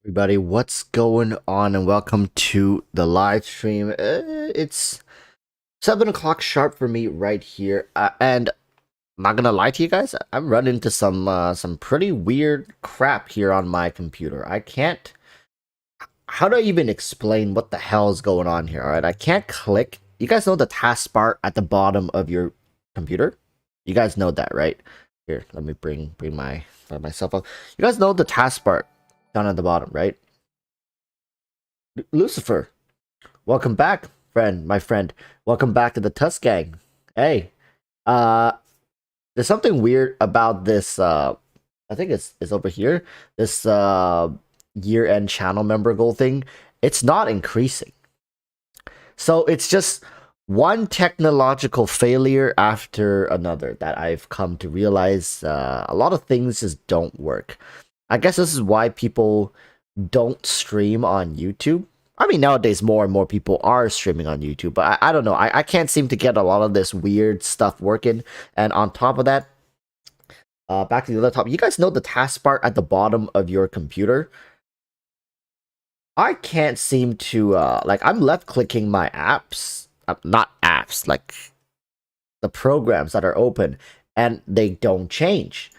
Everybody, what's going on? And welcome to the live stream. It's 7 o'clock sharp for me right here, and I'm not gonna lie to you guys. I'm running into some pretty weird crap here on my computer. I can't. How do I even explain what the hell is going on here? All right, I can't click. You guys know the taskbar at the bottom of your computer? You guys know that, right? Here, let me bring myself up. You guys know the taskbar down at the bottom, right? Lucifer, welcome back, my friend. Welcome back to the Tusk Gang. Hey, uh, there's something weird about this. I think it's over here. This year-end channel member goal thing. It's not increasing. So it's just one technological failure after another that I've come to realize. A lot of things just don't work. I guess this is why people don't stream on YouTube. I mean, nowadays more and more people are streaming on YouTube, but I don't know. I can't seem to get a lot of this weird stuff working. And on top of that, back to the other top, you guys know the taskbar at the bottom of your computer? I can't seem to, like, I'm left clicking my apps, not apps, like the programs that are open, and they don't change.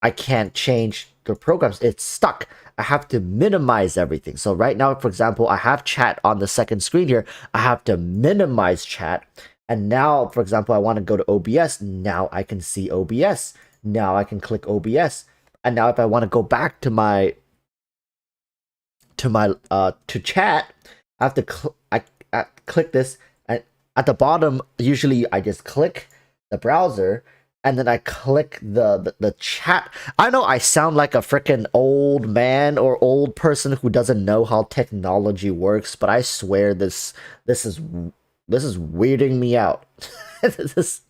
I can't change the programs. It's stuck. I have to minimize everything. So right now, for example, I have chat on the second screen here. I have to minimize chat. And now, for example, I want to go to OBS. Now I can see OBS. Now I can click OBS. And now if I want to go back to my to chat, I have to I click this, and at the bottom usually I just click the browser and then I click the chat. I know I sound like a freaking old man or old person who doesn't know how technology works, but I swear this is weirding me out. This is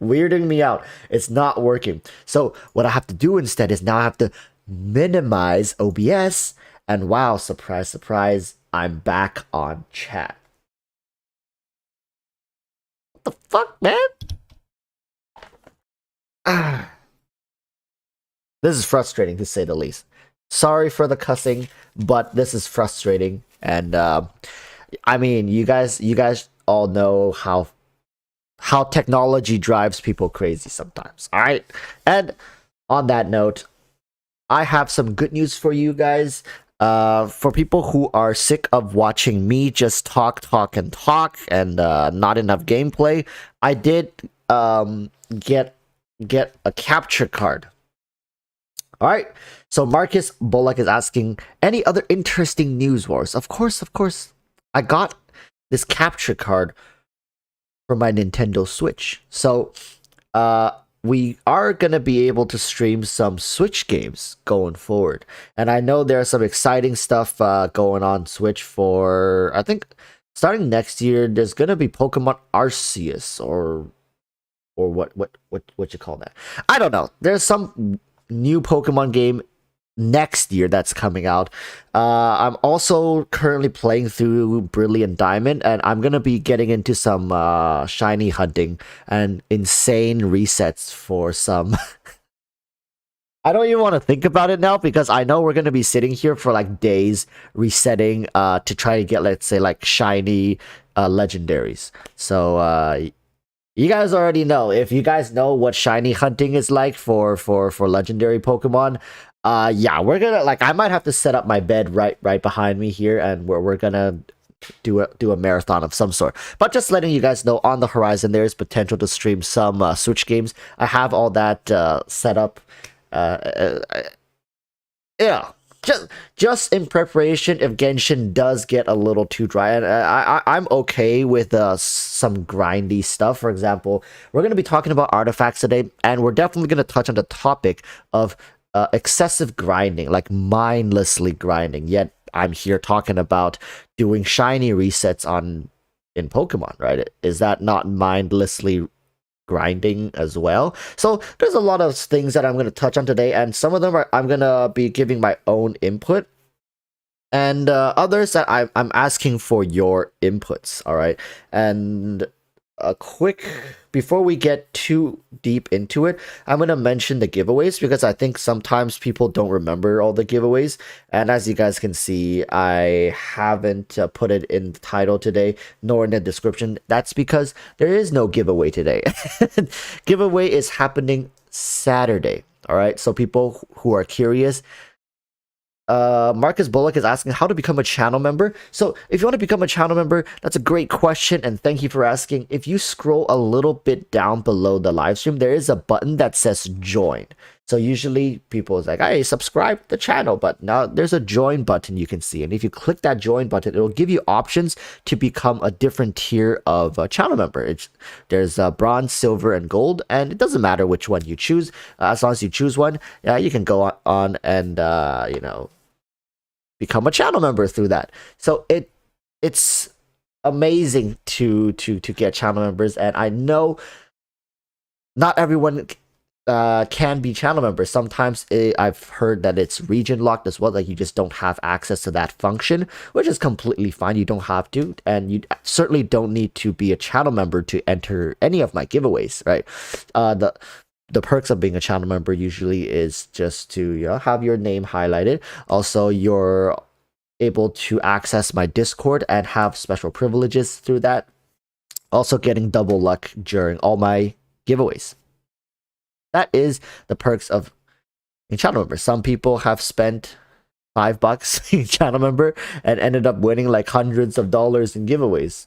weirding me out. It's not working. So what I have to do instead is now I have to minimize OBS, and wow, surprise, surprise, I'm back on chat. What the fuck, man? This is frustrating to say the least. Sorry for the cussing, but this is frustrating. And I mean, you guys all know how technology drives people crazy sometimes. All right. And on that note, I have some good news for you guys. For people who are sick of watching me just talk and not enough gameplay, I did get a capture card. All right. So Marcus Bullock is asking, any other interesting news wars? Of course. I got this capture card for my Nintendo Switch. So we are going to be able to stream some Switch games going forward. And I know there's some exciting stuff going on Switch for, I think, starting next year, there's going to be Pokemon Arceus or what you call that. I don't know. There's some new Pokemon game next year that's coming out. I'm also currently playing through Brilliant Diamond, and I'm gonna be getting into some shiny hunting and insane resets for some. I don't even want to think about it now because I know we're gonna be sitting here for like days resetting to try to get, let's say, like shiny legendaries. So you guys already know. If you guys know what shiny hunting is like for legendary Pokemon, yeah, we're gonna, like, I might have to set up my bed right behind me here, and we're gonna do a marathon of some sort. But just letting you guys know, on the horizon there is potential to stream some Switch games. I have all that set up. Yeah. Just in preparation if Genshin does get a little too dry, and I'm okay with some grindy stuff. For example, we're gonna be talking about artifacts today, and we're definitely gonna touch on the topic of excessive grinding, like mindlessly grinding. Yet I'm here talking about doing shiny resets in Pokemon, right? Is that not mindlessly grinding as well? So there's a lot of things that I'm going to touch on today, and some of them I'm going to be giving my own input, and others that I'm asking for your inputs. All right. And a quick, before we get too deep into it, I'm gonna mention the giveaways because I think sometimes people don't remember all the giveaways. And as you guys can see, I haven't put it in the title today nor in the description. That's because there is no giveaway today. Giveaway is happening Saturday. All right, so people who are curious, Marcus Bullock is asking how to become a channel member. So if you want to become a channel member, that's a great question, and thank you for asking. If you scroll a little bit down below the live stream, there is a button that says join. So usually people is like, hey, subscribe to the channel, but now there's a join button you can see, and if you click that join button, it'll give you options to become a different tier of a channel member. There's bronze, silver, and gold, and it doesn't matter which one you choose. As long as you choose one, you can go on and become a channel member through that. So it's amazing to get channel members, and I know not everyone can be channel members. Sometimes I've heard that it's region locked as well, like you just don't have access to that function, which is completely fine. You don't have to, and you certainly don't need to be a channel member to enter any of my giveaways, right? The perks of being a channel member usually is just to have your name highlighted. Also, you're able to access my Discord and have special privileges through that. Also, getting double luck during all my giveaways. That is the perks of being a channel member. Some people have spent $5 being a channel member and ended up winning like hundreds of dollars in giveaways.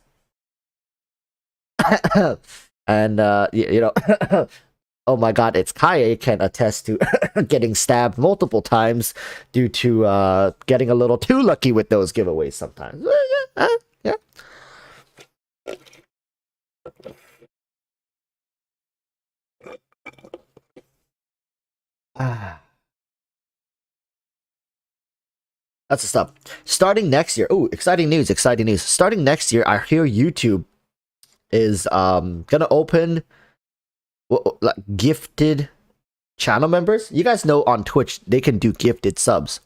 And oh my god, it's Kaye can attest to getting stabbed multiple times due to getting a little too lucky with those giveaways sometimes. Yeah. That's the stuff. Starting next year. Oh, exciting news, exciting news. Starting next year, I hear YouTube is gonna open like gifted channel members. You guys know on Twitch they can do gifted subs.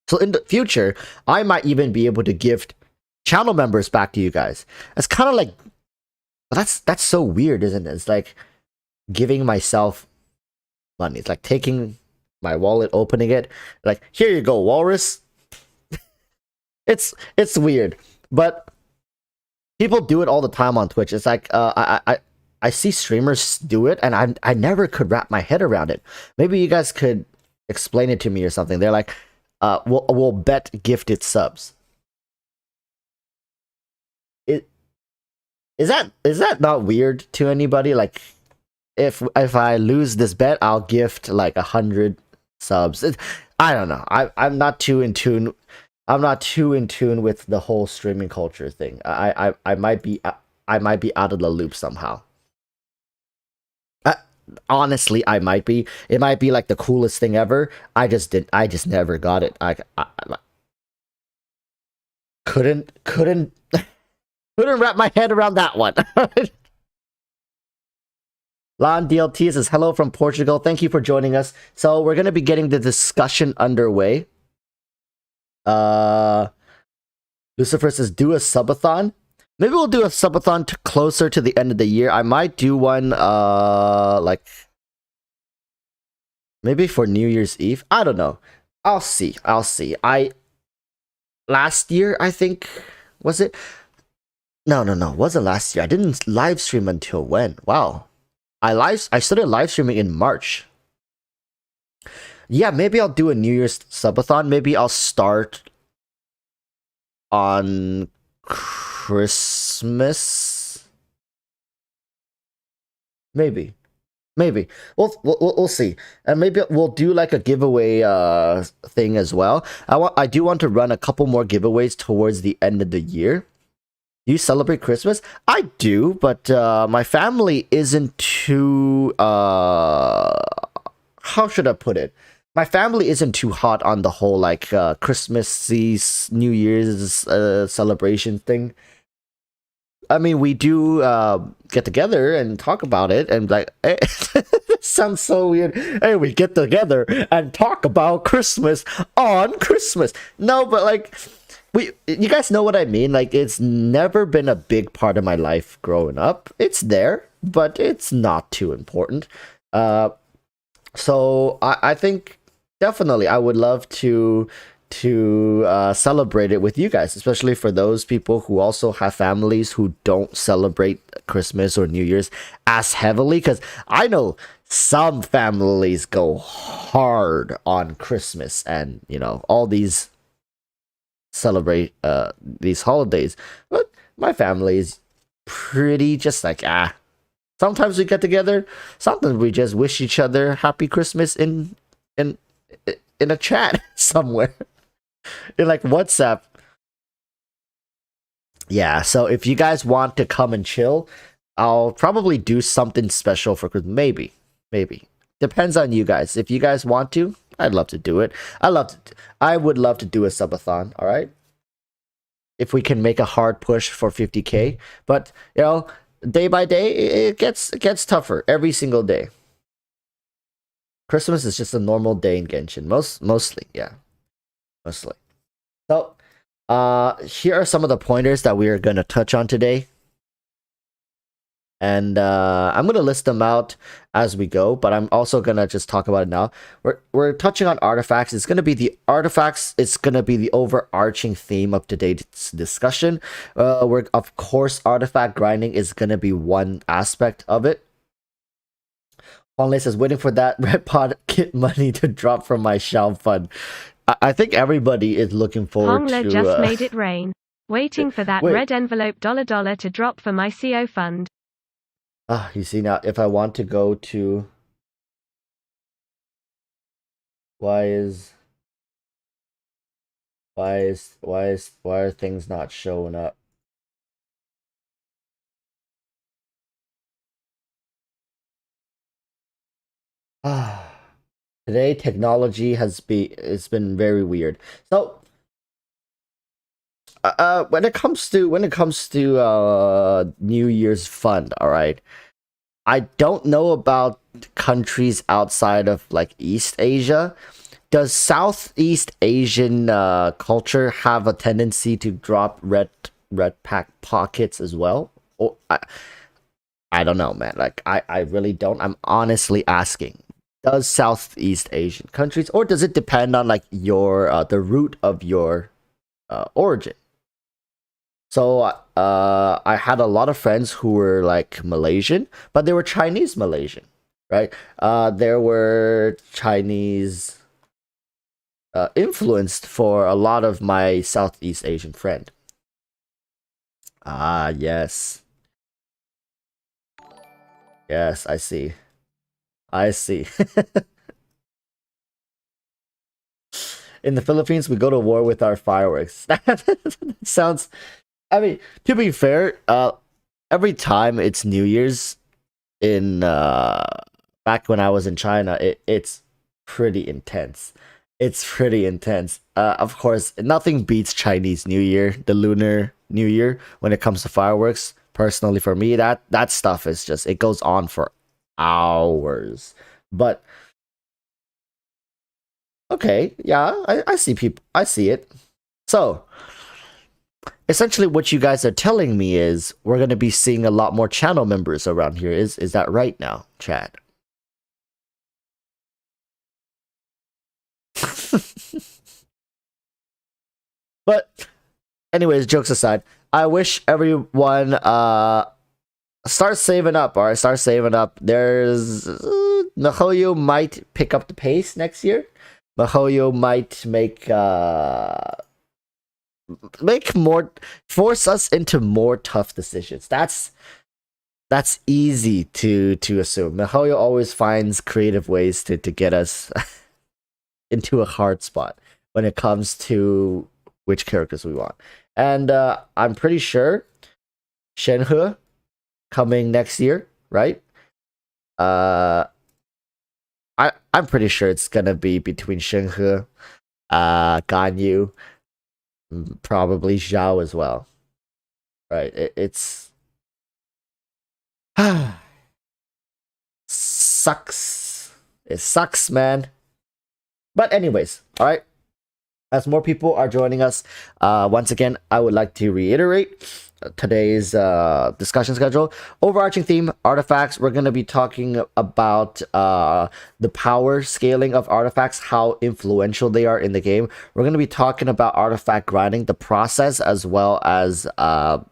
So in the future, I might even be able to gift channel members back to you guys. It's kind of like that's so weird, isn't it? It's like giving myself money. It's like taking my wallet, opening it, like, here you go, walrus. It's weird, but people do it all the time on Twitch. It's like I see streamers do it, and I never could wrap my head around it. Maybe you guys could explain it to me or something. They're like, we'll bet gifted subs. Is that not weird to anybody? Like, if I lose this bet, I'll gift like 100 subs. I don't know. I'm not too in tune. I'm not too in tune with the whole streaming culture thing. I might be out of the loop somehow. Honestly, I might be. It might be like the coolest thing ever. I just never got it. I couldn't wrap my head around that one. Lon DLT says hello from Portugal. Thank you for joining us. So we're gonna be getting the discussion underway. Lucifer says do a subathon. Maybe we'll do a subathon closer to the end of the year. I might do one like maybe for New Year's Eve. I don't know. I'll see. Last year, I think, was it? No, it wasn't last year. I didn't live stream until when? Wow. I started live streaming in March. Yeah, maybe I'll do a New Year's subathon. Maybe I'll start on Christmas. Maybe. We'll see, and maybe we'll do like a giveaway thing as well. I do want to run a couple more giveaways towards the end of the year. Do you celebrate Christmas? I do, but my family isn't too how should I put it? My family isn't too hot on the whole like Christmassy New Year's celebration thing. I mean, we do get together and talk about it, and like, hey, sounds so weird. Hey, we get together and talk about Christmas on Christmas. No, but like, you guys know what I mean. Like, it's never been a big part of my life growing up. It's there, but it's not too important. Uh, so I think definitely I would love to celebrate it with you guys, especially for those people who also have families who don't celebrate Christmas or New Year's as heavily. Because I know some families go hard on Christmas and all these celebrate these holidays, but my family is pretty just like sometimes we get together, sometimes we just wish each other happy Christmas in in a chat somewhere in like WhatsApp. Yeah, so if you guys want to come and chill, I'll probably do something special for Christmas. Maybe depends on you guys. If you guys want to, I'd love to do it. I would love to do a subathon. All right, if we can make a hard push for 50K, but day by day it gets tougher every single day. Christmas is just a normal day in Genshin. Mostly, yeah. Mostly. So, here are some of the pointers that we are going to touch on today. And I'm going to list them out as we go, but I'm also going to just talk about it now. We're touching on artifacts. It's going to be the artifacts. It's going to be the overarching theme of today's discussion. Of course, artifact grinding is going to be one aspect of it. Honley says, waiting for that red pocket money to drop from my Xiao fund. I think everybody is looking forward Hongler to... just made it rain. Waiting for that red envelope $$ to drop for my CO fund. You see now, if I want to go to... Why are things not showing up? Today technology it's been very weird. So when it comes to New Year's fund, all right, I don't know about countries outside of like East Asia. Does Southeast Asian culture have a tendency to drop red pack pockets as well? Or I don't know, man. Like I really don't. I'm honestly asking. Does Southeast Asian countries, or does it depend on like your the root of your origin? So I had a lot of friends who were like Malaysian, but they were Chinese Malaysian, right? There were Chinese influenced for a lot of my Southeast Asian friend. Ah, yes. Yes, I see. I see. In the Philippines, we go to war with our fireworks. That sounds... I mean, to be fair, every time it's New Year's in back when I was in China, it's pretty intense. It's pretty intense. Of course, nothing beats Chinese New Year, the Lunar New Year, when it comes to fireworks. Personally, for me, that stuff is just, it goes on for hours. But okay, yeah, I see people. I see it. So essentially, what you guys are telling me is we're going to be seeing a lot more channel members around here. Is that right now, Chad? But anyways, jokes aside, I wish everyone start saving up. All right, start saving up. There's Mihoyo might pick up the pace next year. Mihoyo might make more, force us into more tough decisions. That's easy to assume. Mihoyo always finds creative ways to get us into a hard spot when it comes to which characters we want. And I'm pretty sure Shenhe coming next year, right? I'm pretty sure it's gonna be between Shenhe, Ganyu, probably Zhao as well. Right? It's sucks. It sucks, man. But anyways, all right. As more people are joining us, once again, I would like to reiterate today's discussion schedule. Overarching theme: artifacts. We're going to be talking about the power scaling of artifacts, how influential they are in the game. We're going to be talking about artifact grinding, the process, as well as the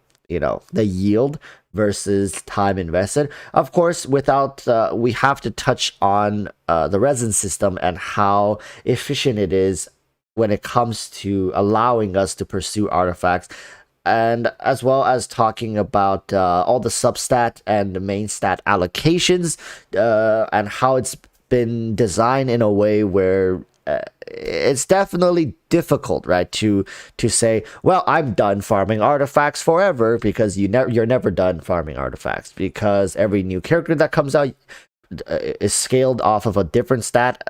yield versus time invested. Of course, without we have to touch on the resin system and how efficient it is when it comes to allowing us to pursue artifacts, and as well as talking about all the substat and the main stat allocations, and how it's been designed in a way where it's definitely difficult, right, to say, well, I'm done farming artifacts forever, because you're never done farming artifacts, because every new character that comes out is scaled off of a different stat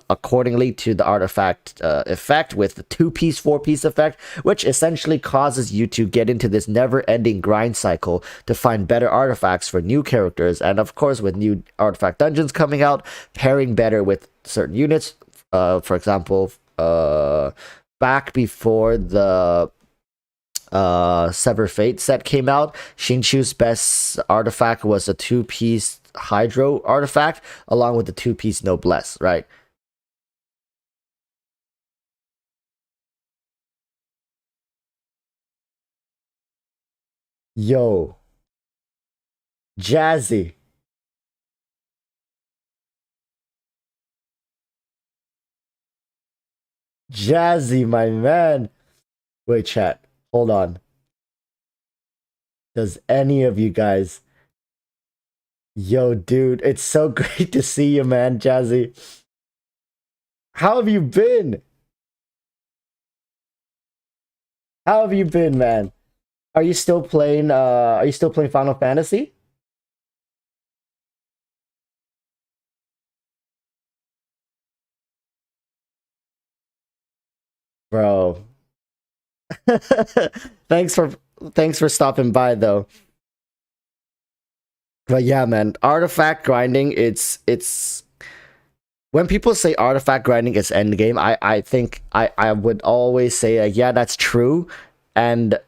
accordingly to the artifact effect, with the 2-piece 4-piece effect, which essentially causes you to get into this never-ending grind cycle to find better artifacts for new characters. And of course, with new artifact dungeons coming out, pairing better with certain units. For example, back before the Sever Fate set came out, Shinchu's best artifact was a 2-piece Hydro artifact, along with the 2-piece Noblesse, right? Yo, Jazzy. Jazzy, my man. Wait, chat. Hold on. Does any of you guys... Yo, dude, it's so great to see you, man, Jazzy. How have you been? How have you been, man? Are you still playing Final Fantasy? Bro. thanks for thanks for stopping by though. But yeah, man, artifact grinding, it's when people say artifact grinding is end game, I think I would always say, like, yeah, that's true, and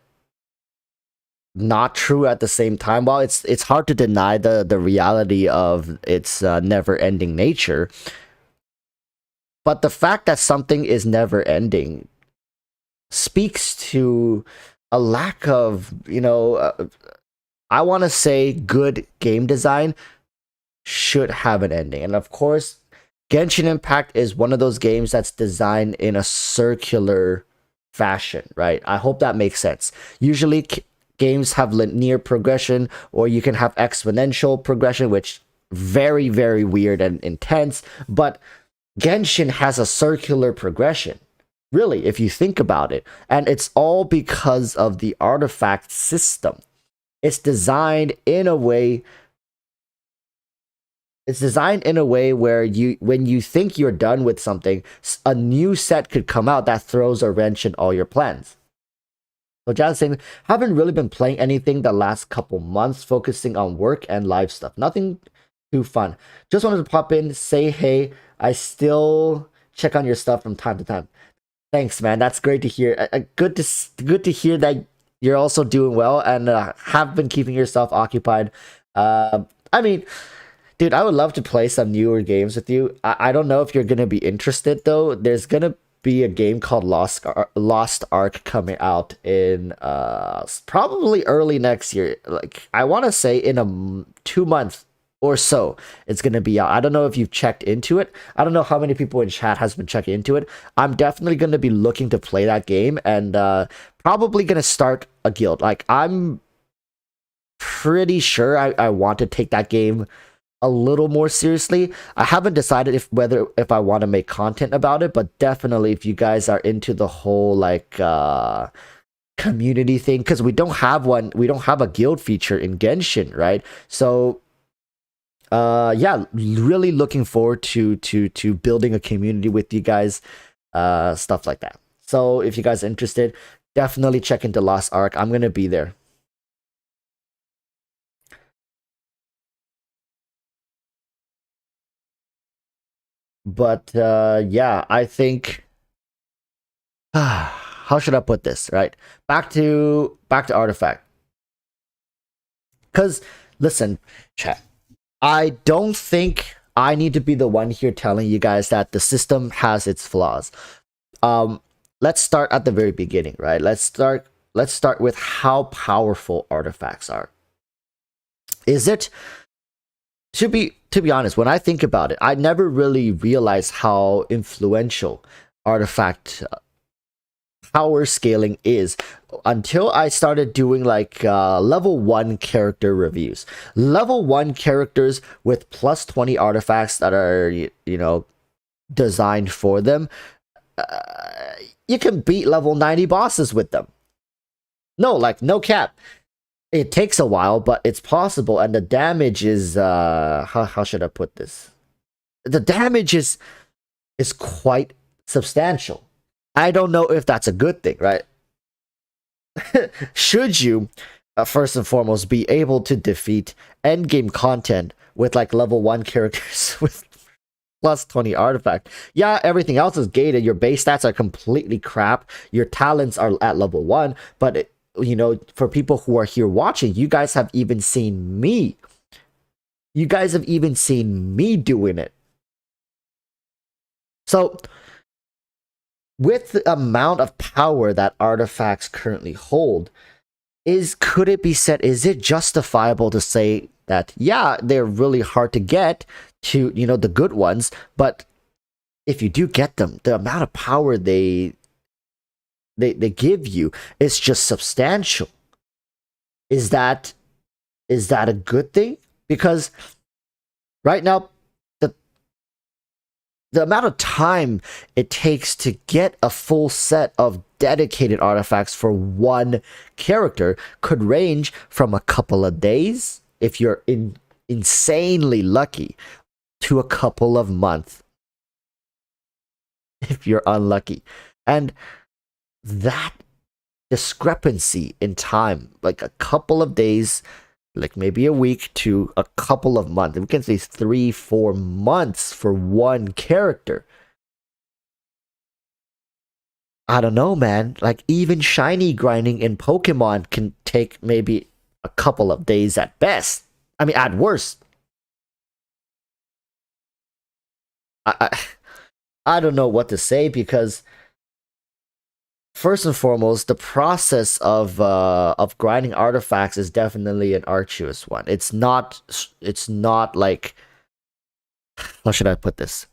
not true at the same time. While it's hard to deny the reality of its never ending nature, but the fact that something is never ending speaks to a lack of, I want to say, good game design should have an ending. And of course, Genshin Impact is one of those games that's designed in a circular fashion, right? I hope that makes sense. Usually, games have linear progression, or you can have exponential progression, which very, very weird and intense. But Genshin has a circular progression, really, if you think about it. And it's all because of the artifact system. It's designed in a way where when you think you're done with something, a new set could come out that throws a wrench in all your plans. So Jazz saying, haven't really been playing anything the last couple months, focusing on work and live stuff. Nothing too fun. Just wanted to pop in, say hey. I still check on your stuff from time to time. Thanks, man. That's great to hear. Good to hear that you're also doing well and have been keeping yourself occupied. I mean, dude, I would love to play some newer games with you. I don't know if you're gonna be interested though. There's gonna be a game called Lost Ark coming out in probably early next year. Like, I want to say in a 2 month or so, it's gonna be out. I don't know if you've checked into it. I don't know how many people in chat has been checking into it. I'm definitely gonna be looking to play that game, and probably gonna start a guild. Like, I'm pretty sure I want to take that game a little more seriously. I haven't decided if I want to make content about it, but definitely if you guys are into the whole like community thing, because we don't have a guild feature in Genshin, right? So yeah, really looking forward to building a community with you guys, stuff like that. So if you guys are interested, definitely check into Lost Ark. I'm gonna be there. But yeah, I think how should I put this, right? Back to Artifact. Because listen, chat, I don't think I need to be the one here telling you guys that the system has its flaws. Um, let's start at the very beginning, right? Let's start with how powerful artifacts are. Is it to be honest, when I think about it, I never really realized how influential artifact power scaling is until I started doing like level 1 character reviews. Level 1 characters with plus 20 artifacts that are, designed for them. You can beat level 90 bosses with them. No, like, no cap. It takes a while, but it's possible, and the damage is how should I put this? The damage is quite substantial. I don't know if that's a good thing, right? Should you first and foremost be able to defeat endgame content with like level 1 characters with plus 20 artifact? Yeah, everything else is gated. Your base stats are completely crap. Your talents are at level 1, but for people who are here watching, you guys have even seen me. You guys have even seen me doing it. So, with the amount of power that artifacts currently hold, could it be said, is it justifiable to say that, yeah, they're really hard to get to, the good ones, but if you do get them, the amount of power they give you is just substantial. Is that a good thing? Because right now, the amount of time it takes to get a full set of dedicated artifacts for one character could range from a couple of days, if you're insanely lucky, to a couple of months if you're unlucky. And that discrepancy in time, like a couple of days, like maybe a week, to a couple of months, we can say 3-4 months for one character. I don't know, man. Like, even shiny grinding in Pokemon can take maybe a couple of days at best. I mean, at worst. I don't know what to say, because first and foremost, the process of grinding artifacts is definitely an arduous one. It's not like, how should I put this?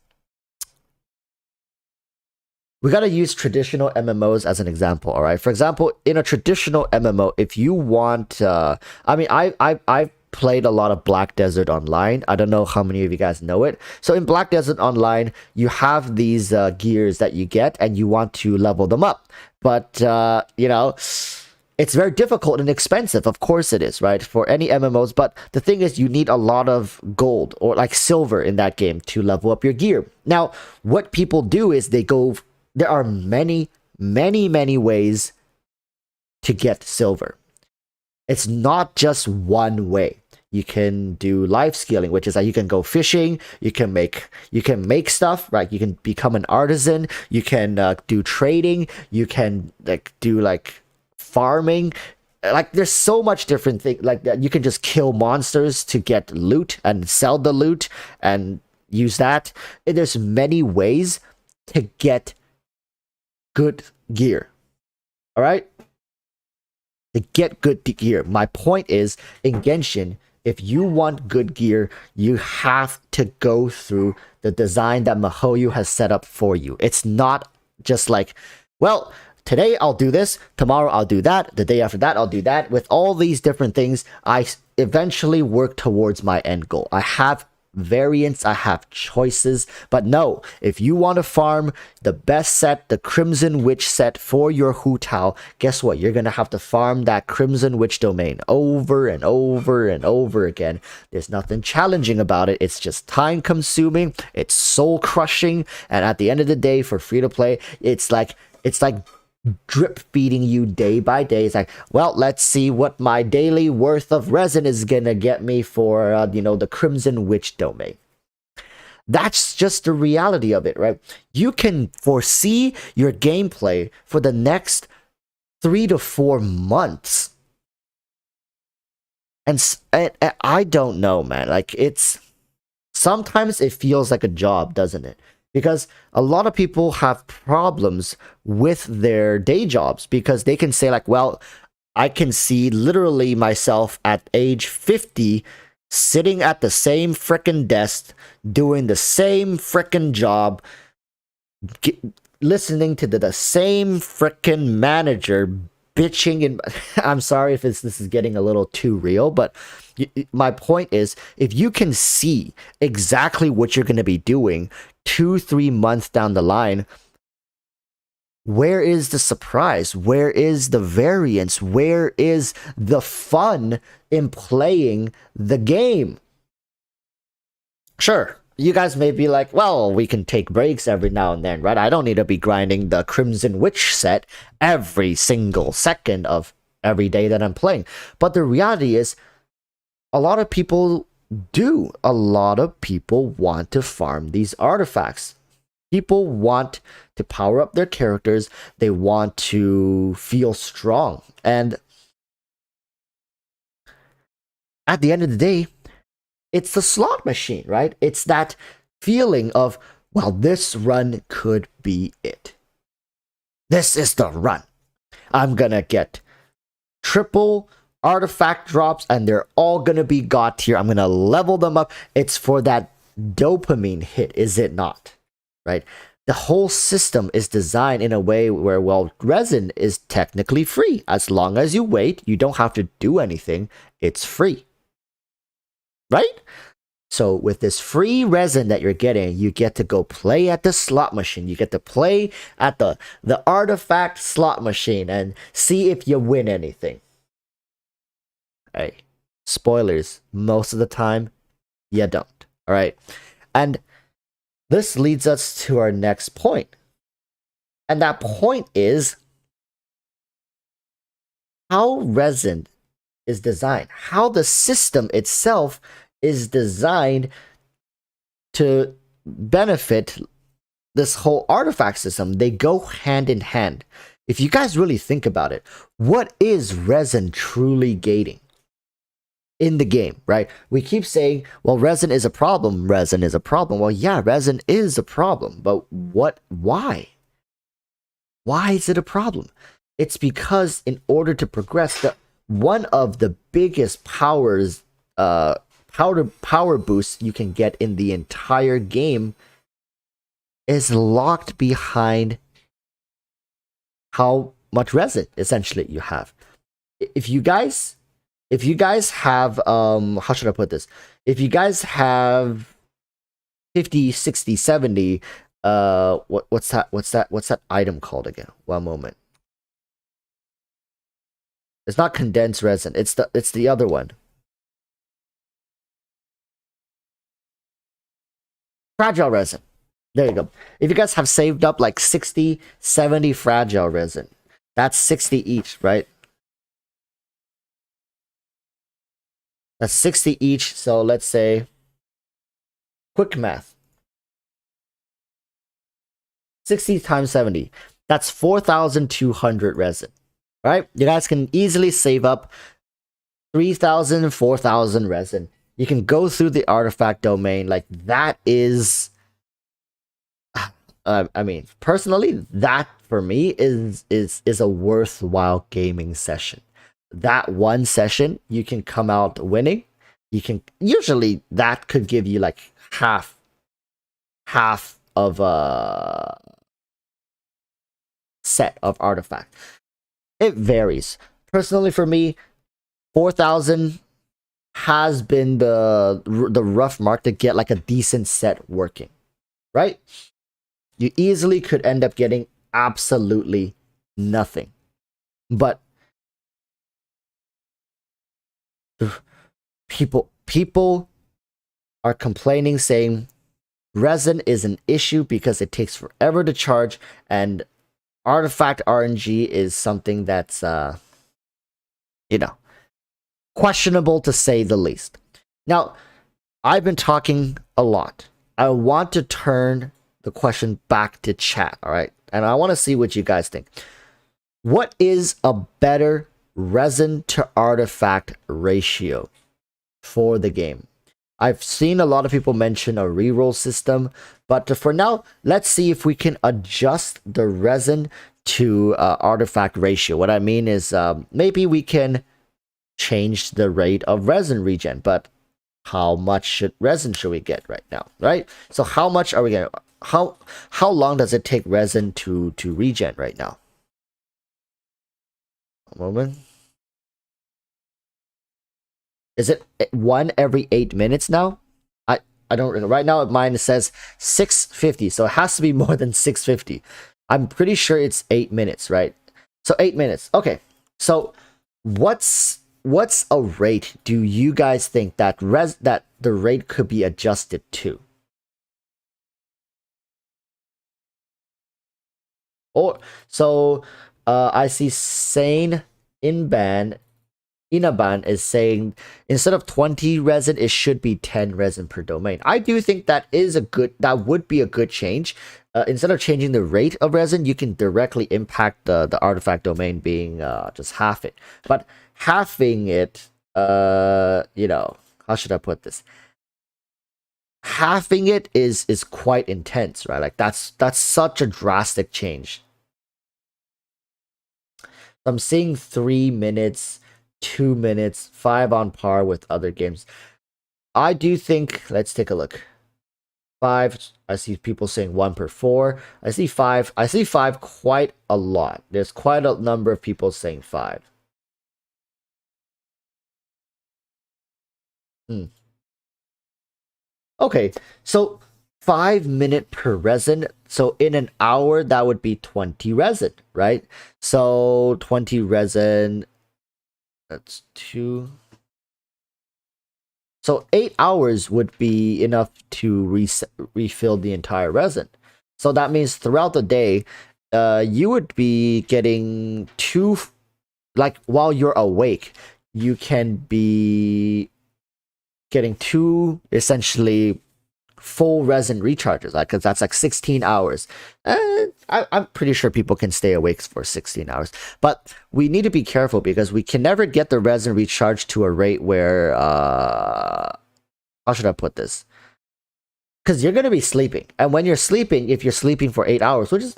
We gotta use traditional MMOs as an example, all right? For example, in a traditional MMO, if you want, I've played a lot of Black Desert Online. I don't know how many of you guys know it. So in Black Desert Online, you have these gears that you get, and you want to level them up. But, it's very difficult and expensive. Of course it is, right? For any MMOs. But the thing is, you need a lot of gold or like silver in that game to level up your gear. Now, what people do is there are many, many, many ways to get silver. It's not just one way. You can do life scaling, which is that you can go fishing, you can make stuff, right? You can become an artisan, you can do trading, you can do farming. Like, there's so much different thing like that. You can just kill monsters to get loot and sell the loot and use that. And there's many ways to get good gear. All right? To get good gear. My point is, in Genshin, if you want good gear, you have to go through the design that Mihoyo has set up for you. It's not just like, well, today I'll do this, tomorrow I'll do that, the day after that I'll do that. With all these different things, I eventually work towards my end goal. I have variants, I have choices, but no, if you want to farm the best set, the Crimson Witch set for your Hu Tao, guess what? You're gonna have to farm that Crimson Witch domain over and over and over again. There's nothing challenging about it. It's just time consuming, it's soul crushing, and at the end of the day, for free to play, it's like drip feeding you day by day. It's like, well, let's see what my daily worth of resin is gonna get me for the Crimson Witch domain. That's just the reality of it, right? You can foresee your gameplay for the next 3 to 4 months. And I don't know, man. Like, it's sometimes it feels like a job, doesn't it? Because a lot of people have problems with their day jobs because they can say, like, well, I can see literally myself at age 50 sitting at the same frickin' desk, doing the same frickin' job, listening to the same frickin' manager bitching. And I'm sorry if this is getting a little too real, but my point is, if you can see exactly what you're going to be doing 2-3 months down the line, where is the surprise? Where is the variance? Where is the fun in playing the game? Sure, you guys may be like, well, we can take breaks every now and then, right? I don't need to be grinding the Crimson Witch set every single second of every day that I'm playing. But the reality is, a lot of people do. A lot of people want to farm these artifacts. People want to power up their characters. They want to feel strong. And at the end of the day, it's the slot machine, right? It's that feeling of, well, this run could be it. This is the run. I'm gonna get triple artifact drops and they're all gonna be god tier. I'm gonna level them up. It's for that dopamine hit, is it not? Right? The whole system is designed in a way where, well, resin is technically free. As long as you wait, you don't have to do anything. It's free. Right? So with this free resin that you're getting, you get to go play at the slot machine. You get to play at the artifact slot machine and see if you win anything. Hey, spoilers, most of the time, you don't. All right? And this leads us to our next point. And that point is how resin is designed, how the system itself is designed to benefit this whole artifact system. They go hand in hand. If you guys really think about it, what is resin truly gating in the game, right? We keep saying, well, resin is a problem. Resin is a problem. Well, yeah, resin is a problem. But why? Why is it a problem? It's because in order to progress, one of the biggest power boosts you can get in the entire game is locked behind how much resin essentially you have. If you guys have how should I put this? If you guys have 50, 60, 70, what's that item called again? One moment. It's not condensed resin. It's the other one. Fragile resin. There you go. If you guys have saved up like 60, 70 fragile resin, that's 60 each, right? That's 60 each. So let's say, quick math. 60 times 70. That's 4,200 resin, right? You guys can easily save up 3,000, 4,000 resin. You can go through the artifact domain. Like, that is, I mean, personally, that for me is a worthwhile gaming session. That one session, you can come out winning. You can usually that could give you like half of a set of artifact. It varies. Personally, for me, 4,000 has been the rough mark to get like a decent set working, right? You easily could end up getting absolutely nothing. But people are complaining, saying resin is an issue because it takes forever to charge, and artifact RNG is something that's questionable to say the least. Now, I've been talking a lot I want to turn the question back to chat, all right? And I want to see what you guys think. What is a better resin to artifact ratio for the game? I've seen a lot of people mention a reroll system, but for now, let's see if we can adjust the resin to artifact ratio. What I mean is maybe we can change the rate of resin regen, but how much resin should we get right now, right? So how much are we gonna, how long does it take resin to regen right now? A moment. Is it 1 every 8 minutes now? I don't know. Right now, mine says 650, so it has to be more than 650. I'm pretty sure it's 8 minutes, right? So 8 minutes. Okay. So what's a rate do you guys think that the rate could be adjusted to? Or so I see Sane Inaban is saying instead of 20 resin, it should be 10 resin per domain. I do think that would be a good change. Instead of changing the rate of resin, you can directly impact the artifact domain being just half it. But halving it, how should I put this? Halving it is quite intense, right? Like that's such a drastic change. I'm seeing 3 minutes, 2 minutes, 5 on par with other games. I do think, let's take a look. 5, I see people saying 1 per 4. I see 5 quite a lot. There's quite a number of people saying 5. Okay, so 5 minute per resin. So in an hour, that would be 20 resin, right? So 20 resin, that's 2. So 8 hours would be enough to refill the entire resin. So that means throughout the day, you would be getting 2, like while you're awake, you can be getting 2 essentially full resin recharges, like, because that's like 16 hours. I'm pretty sure people can stay awake for 16 hours, but we need to be careful because we can never get the resin recharge to a rate where how should I put this? Because you're going to be sleeping, and when you're sleeping, if you're sleeping for 8 hours, which is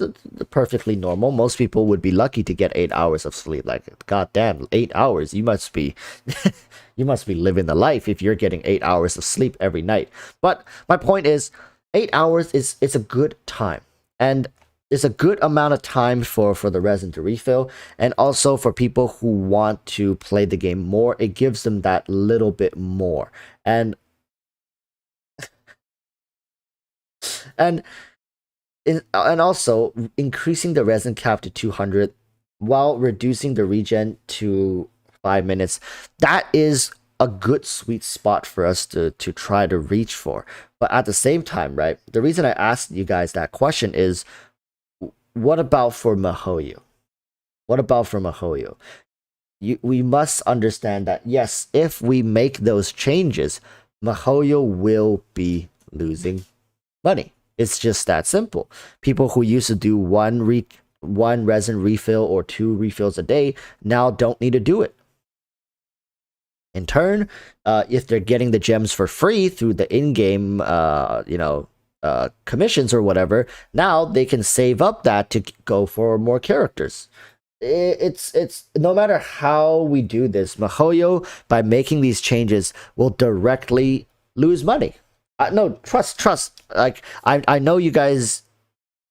perfectly normal, most people would be lucky to get 8 hours of sleep. Like, goddamn, 8 hours, you must be you must be living the life if you're getting 8 hours of sleep every night. But my point is, 8 hours is a good time, and it's a good amount of time for the resin to refill, and also for people who want to play the game more, it gives them that little bit more. And and also increasing the resin cap to 200 while reducing the regen to 5 minutes, that is a good sweet spot for us to try to reach for. But at the same time, right, the reason I asked you guys that question is, what about for Mihoyo? We must understand that, yes, if we make those changes, Mihoyo will be losing money. It's just that simple. People who used to do one resin refill or 2 refills a day now don't need to do it. In turn, if they're getting the gems for free through the in-game, commissions or whatever, now they can save up that to go for more characters. It's no matter how we do this, Mihoyo, by making these changes, will directly lose money. No, trust. Like, I know you guys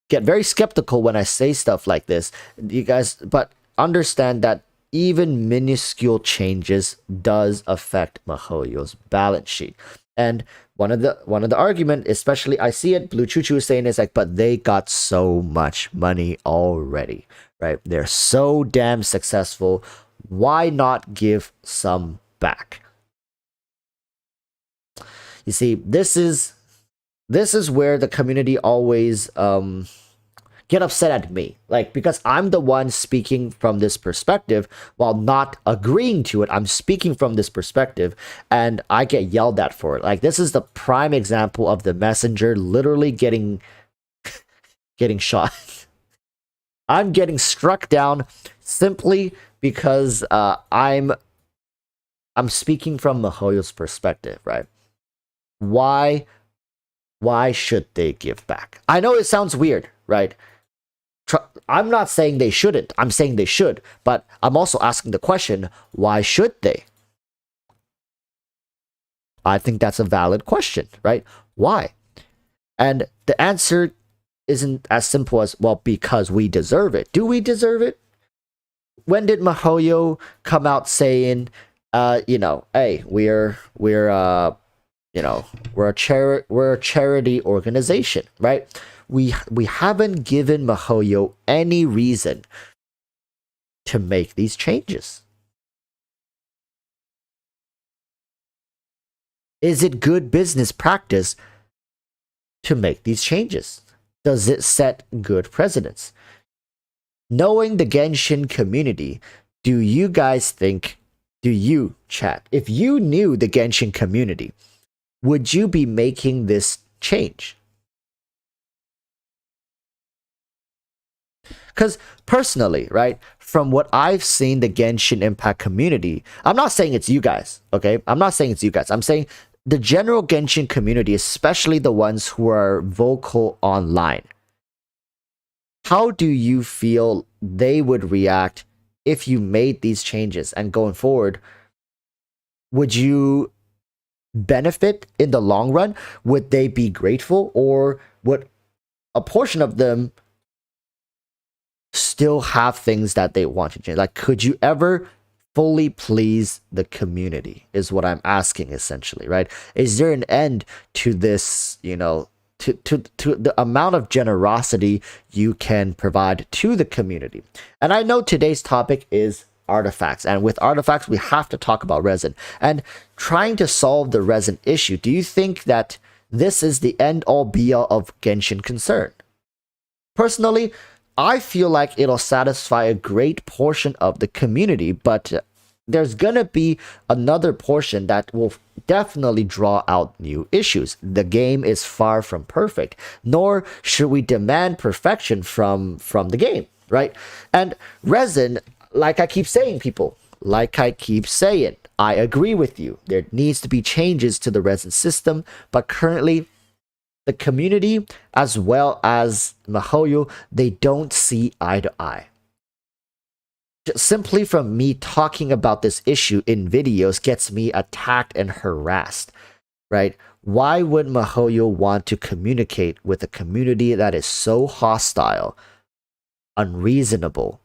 get very skeptical when I say stuff like this. You guys, but understand that even minuscule changes does affect Mihoyo's balance sheet. And one of the argument, especially I see it, Blue Choo Choo is saying, is like, but they got so much money already, right? They're so damn successful. Why not give some back? You see, this is where the community always get upset at me, like, because I'm the one speaking from this perspective while not agreeing to it. I'm speaking from this perspective and I get yelled at for it. Like, this is the prime example of the messenger literally getting shot. I'm getting struck down simply because I'm speaking from Mihoyo's perspective, right? Why should they give back? I know it sounds weird, right? I'm not saying they shouldn't. I'm saying they should. But I'm also asking the question, why should they? I think that's a valid question, right? Why? And the answer isn't as simple as, well, because we deserve it. Do we deserve it? When did Mihoyo come out saying, hey, we're a charity organization, right? We haven't given Mihoyo any reason to make these changes. Is it good business practice to make these changes? Does it set good precedents? Knowing the Genshin community, do you guys think, do you, chat, if you knew the Genshin community, would you be making this change? Because personally, right, from what I've seen the Genshin Impact community, I'm not saying it's you guys, okay? I'm not saying it's you guys. I'm saying the general Genshin community, especially the ones who are vocal online. How do you feel they would react if you made these changes? And going forward, would you benefit in the long run? Would they be grateful, or would a portion of them still have things that they want to change? Like, could you ever fully please the community, is what I'm asking, essentially, right? Is there an end to this, to the amount of generosity you can provide to the community? And I know today's topic is artifacts, and with artifacts we have to talk about resin and trying to solve the resin issue. Do you think that this is the end all be all of Genshin concern? Personally, I feel like it'll satisfy a great portion of the community, but there's gonna be another portion that will definitely draw out new issues. The game is far from perfect, nor should we demand perfection from the game, right? And resin, like I keep saying, I agree with you. There needs to be changes to the resin system, but currently the community as well as Mihoyo, they don't see eye to eye. Just simply from me talking about this issue in videos gets me attacked and harassed, right? Why would Mihoyo want to communicate with a community that is so hostile, unreasonable,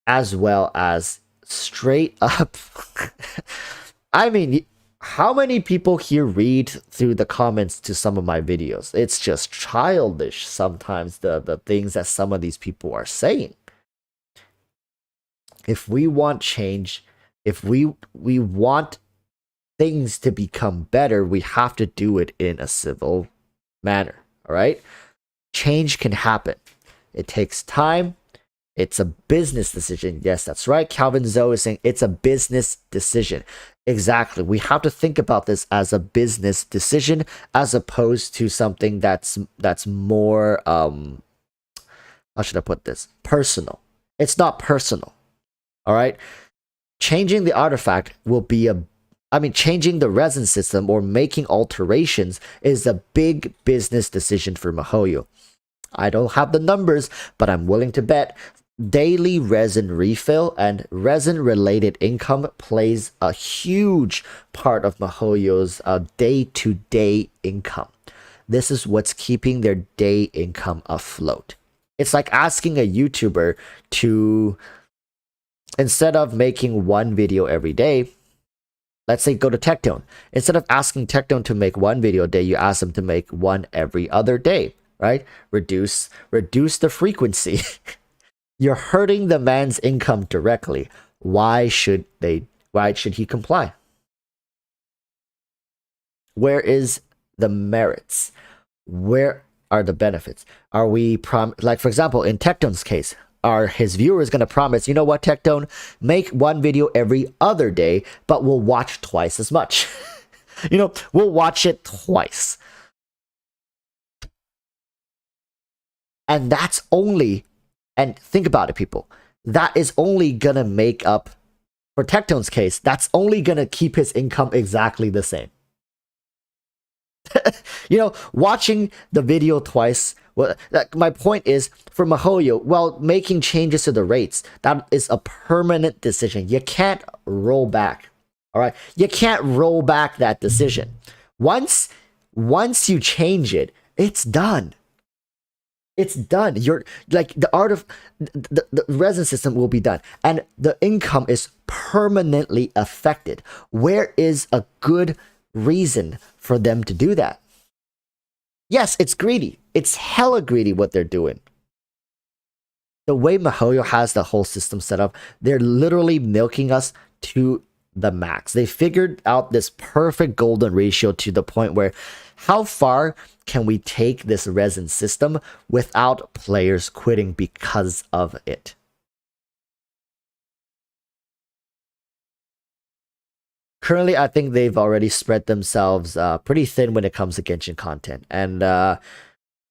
as well as straight up? I mean, how many people here read through the comments to some of my videos? It's just childish sometimes, the things that some of these people are saying. If we want change, if we want things to become better, we have to do it in a civil manner, all right? Change can happen. It takes time. It's a business decision. Yes, that's right. Calvin Zoe is saying it's a business decision. Exactly. We have to think about this as a business decision as opposed to something that's more how should I put this? Personal. It's not personal. All right? Changing the artifact will be changing the resin system or making alterations is a big business decision for Mihoyo. I don't have the numbers, but I'm willing to bet daily resin refill and resin related income plays a huge part of Mihoyo's day-to-day income. This is what's keeping their day income afloat. It's like asking a YouTuber to, instead of making one video every day, let's say go to Tectone. Instead of asking Tectone to make one video a day, you ask them to make one every other day, right? Reduce the frequency. You're hurting the man's income directly. Why should he comply? Where is the merits? Where are the benefits? Are we like, for example, in Tectone's case, are his viewers going to promise, you know what, Tectone, make one video every other day, but we'll watch twice as much? We'll watch it twice. And that's only, and think about it, people, that is only going to make up, for Tectone's case, that's only going to keep his income exactly the same. Watching the video twice. Well, my point is, for MiHoYo, well, making changes to the rates, that is a permanent decision. You can't roll back. All right, you can't roll back that decision. Once you change it, it's done. It's done. You're like, the art of the resin system will be done, and the income is permanently affected. Where is a good reason for them to do that? Yes, it's greedy. It's hella greedy what they're doing. The way MiHoYo has the whole system set up, they're literally milking us to the max. They figured out this perfect golden ratio to the point where, how far can we take this resin system without players quitting because of it? Currently, I think they've already spread themselves pretty thin when it comes to Genshin content. And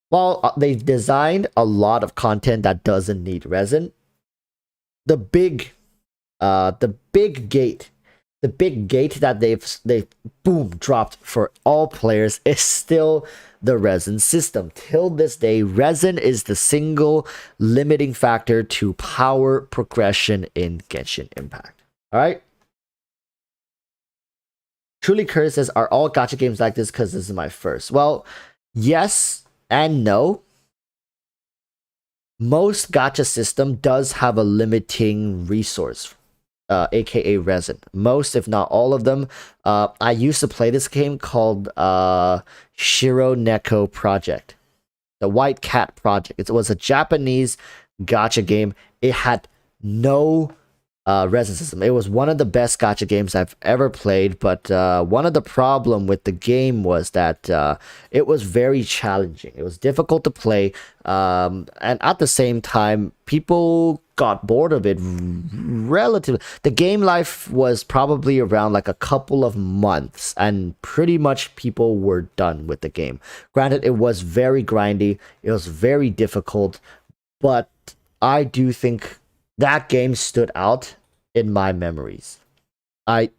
while they've designed a lot of content that doesn't need resin, the big gate that they've boom dropped for all players is still the resin system. Till this day, resin is the single limiting factor to power progression in Genshin Impact. All right. Truly Curious says, are all gacha games like this because this is my first? Well, yes and no. Most gacha system does have a limiting resource, aka resin. Most, if not all of them. I used to play this game called Shiro Neko Project. The White Cat Project. It was a Japanese gacha game. It had no resin system. It was one of the best gacha games I've ever played, but one of the problem with the game was that it was very challenging. It was difficult to play, and at the same time, people got bored of it relatively. The game life was probably around like a couple of months, and pretty much people were done with the game. Granted, it was very grindy, it was very difficult, but I do think that game stood out in my memories. I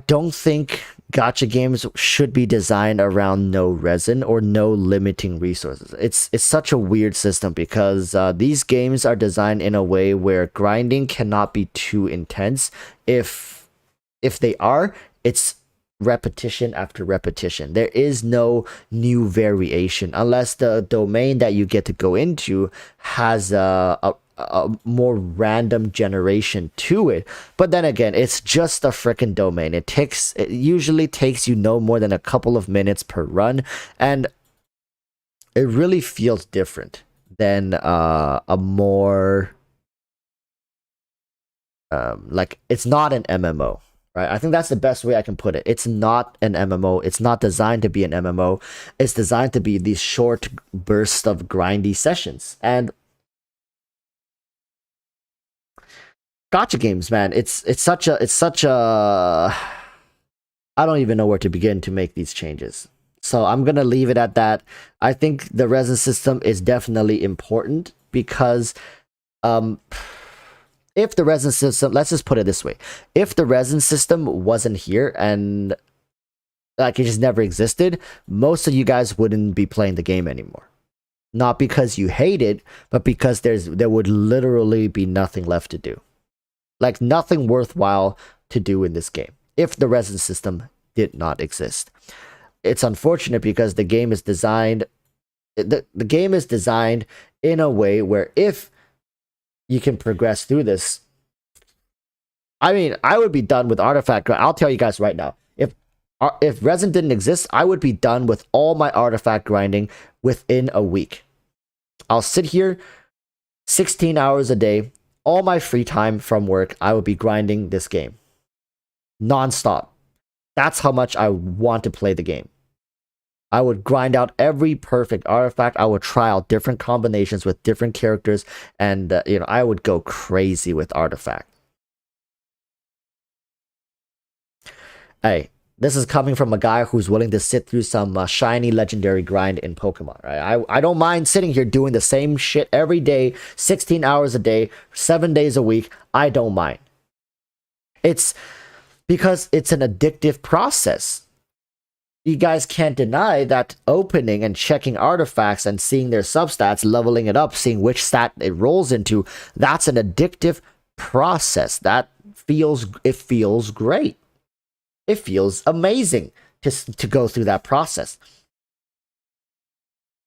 don't think gacha games should be designed around no resin or no limiting resources. It's such a weird system because these games are designed in a way where grinding cannot be too intense. If they are, it's repetition after repetition. There is no new variation unless the domain that you get to go into has a more random generation to it. But then again, it's just a freaking domain. It usually takes you no more than a couple of minutes per run, and it really feels different than a more like, it's not an MMO, right? I think that's the best way I can put it. It's not an MMO. It's not designed to be an MMO. It's designed to be these short bursts of grindy sessions. And gacha games, man, it's such a I don't even know where to begin to make these changes. So I'm gonna leave it at that. I think the resin system is definitely important because if the resin system, let's just put it this way, if the resin system wasn't here and like it just never existed, most of you guys wouldn't be playing the game anymore. Not because you hate it, but because there would literally be nothing left to do. Like, nothing worthwhile to do in this game if the resin system did not exist. It's unfortunate because the game is designed the game is designed in a way where if you can progress through this, I mean, I would be done with artifact. I'll tell you guys right now, if resin didn't exist, I would be done with all my artifact grinding within a week. I'll sit here 16 hours a day. All my free time from work, I would be grinding this game non-stop. That's how much I want to play the game. I would grind out every perfect artifact. I would try out different combinations with different characters, and I would go crazy with artifact. Hey, this is coming from a guy who's willing to sit through some shiny legendary grind in Pokemon, right? I don't mind sitting here doing the same shit every day, 16 hours a day, 7 days a week. I don't mind. It's because it's an addictive process. You guys can't deny that opening and checking artifacts and seeing their substats, leveling it up, seeing which stat it rolls into, that's an addictive process. It feels great. It feels amazing to go through that process.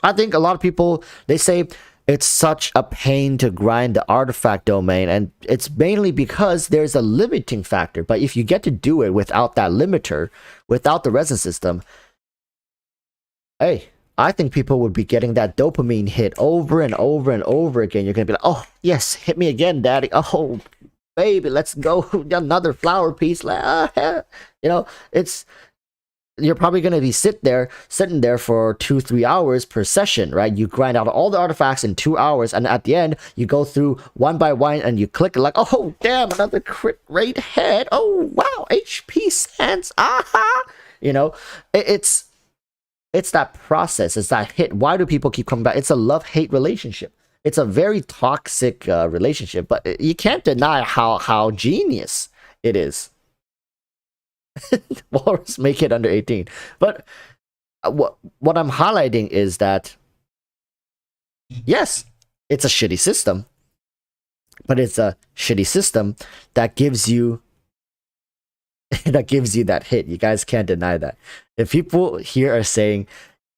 I think a lot of people, they say it's such a pain to grind the artifact domain, and it's mainly because there's a limiting factor. But if you get to do it without that limiter, without the resin system, hey, I think people would be getting that dopamine hit over and over and over again. You're going to be like, oh, yes, hit me again, daddy. Oh, baby, let's go. Another flower piece. You're probably going to be sitting there for 2-3 hours per session, right? You grind out all the artifacts in 2 hours, and at the end you go through one by one and you click like, oh damn, another crit rate head. Oh wow, HP sands. Aha. It's that process. It's that hit. Why do people keep coming back? It's a love-hate relationship. It's a very toxic relationship, but you can't deny how genius it is. Walrus, make it under 18. But what I'm highlighting is that, yes, it's a shitty system, but it's a shitty system that gives you that hit. You guys can't deny that. If people here are saying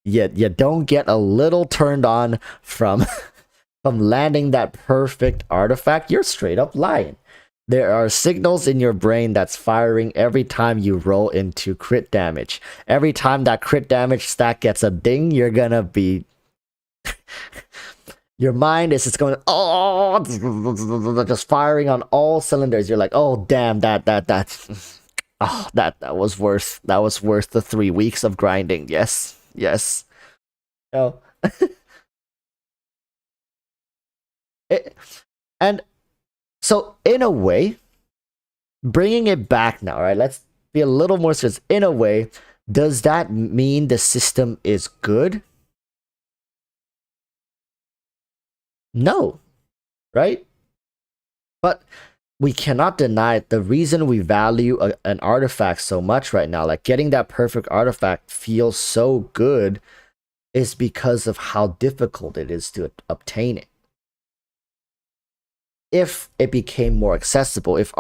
you don't get a little turned on from landing that perfect artifact, you're straight up lying. There are signals in your brain that's firing every time you roll into crit damage. Every time that crit damage stat gets a ding, you're gonna be... your mind is just going, oh, just firing on all cylinders. You're like, oh, damn, that was worth the 3 weeks of grinding. Yes. No. And so, in a way, bringing it back now, right? Let's be a little more serious. In a way, does that mean the system is good? No, right? But we cannot deny it. The reason we value an artifact so much right now, like getting that perfect artifact feels so good, is because of how difficult it is to obtain it. If it became more accessible, if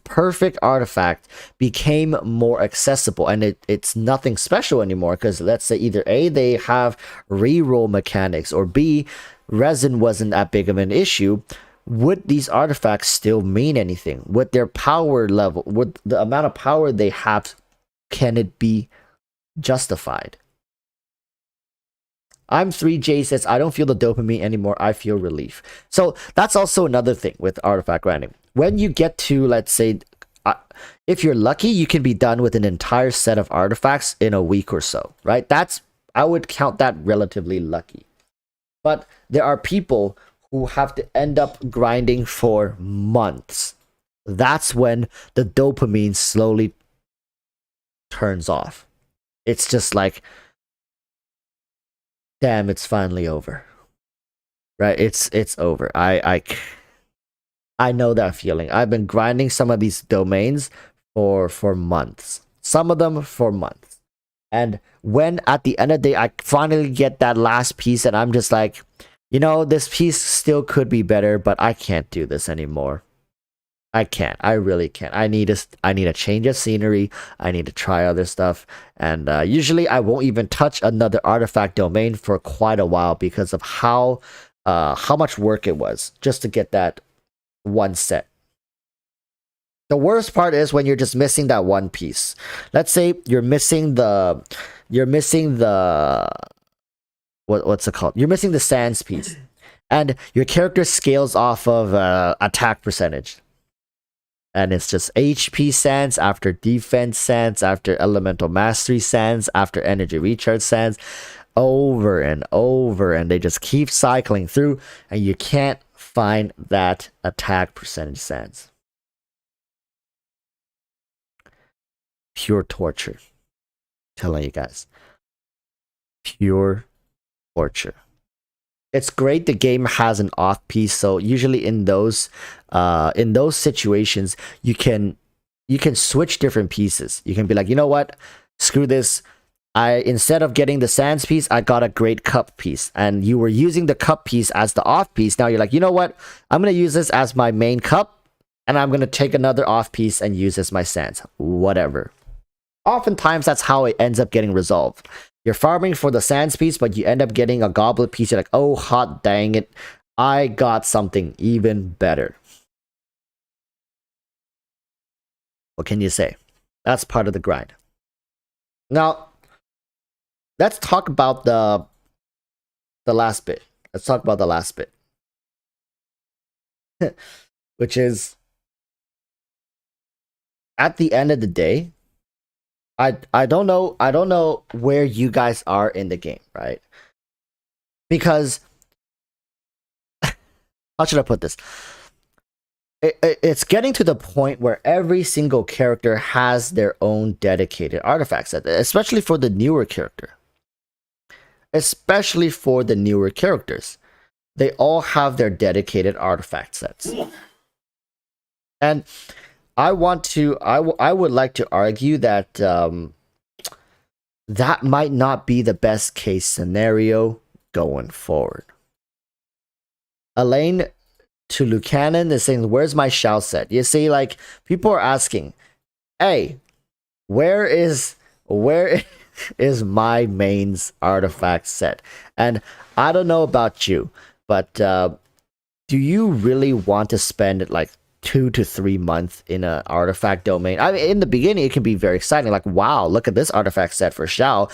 perfect artifact became more accessible, and it's nothing special anymore, because let's say either A, they have reroll mechanics, or B, resin wasn't that big of an issue, would these artifacts still mean anything? Would their power level, would the amount of power they have, can it be justified? I'm 3J says, I don't feel the dopamine anymore. I feel relief. So that's also another thing with artifact grinding. When you get to, let's say, if you're lucky, you can be done with an entire set of artifacts in a week or so, right? I would count that relatively lucky. But there are people who have to end up grinding for months. That's when the dopamine slowly turns off. It's just like, damn, it's finally over. Right? It's over. I know that feeling. I've been grinding some of these domains for months. Some of them for months. And when at the end of the day I finally get that last piece and I'm just like, this piece still could be better, but I can't do this anymore. I can't. I really can't. I need a change of scenery. I need to try other stuff. And usually I won't even touch another artifact domain for quite a while because of how much work it was just to get that one set. The worst part is when you're just missing that one piece. Let's say you're missing the what's it called? You're missing the sands piece. And your character scales off of attack percentage. And it's just HP sands after defense sands after elemental mastery sands after energy recharge sands, over and over, and they just keep cycling through, and you can't find that attack percentage sands. Pure torture. Telling you guys. Pure torture. It's great the game has an off piece, so usually in those situations you can switch different pieces. You can be like, you know what, screw this, instead of getting the sands piece, I got a great cup piece, and you were using the cup piece as the off piece. Now you're like, you know what, I'm gonna use this as my main cup, and I'm gonna take another off piece and use as my sands, whatever. Oftentimes that's how it ends up getting resolved. You're farming for the sands piece, but you end up getting a goblet piece. You're like, oh, hot dang it, I got something even better. What can you say? That's part of the grind. Now, let's talk about the last bit. Let's talk about the last bit. Which is, at the end of the day, I don't know where you guys are in the game, right? Because how should I put this? It's getting to the point where every single character has their own dedicated artifact set, especially for the newer character. Especially for the newer characters. They all have their dedicated artifact sets. And I would like to argue that that might not be the best case scenario going forward. Elaine to Lucanen is saying, where's my Shao set? You see, like, people are asking, hey, where is my mains artifact set? And I don't know about you, but do you really want to spend like 2 to 3 months in an artifact domain? I mean, in the beginning, it can be very exciting. Like, wow, look at this artifact set for Shao.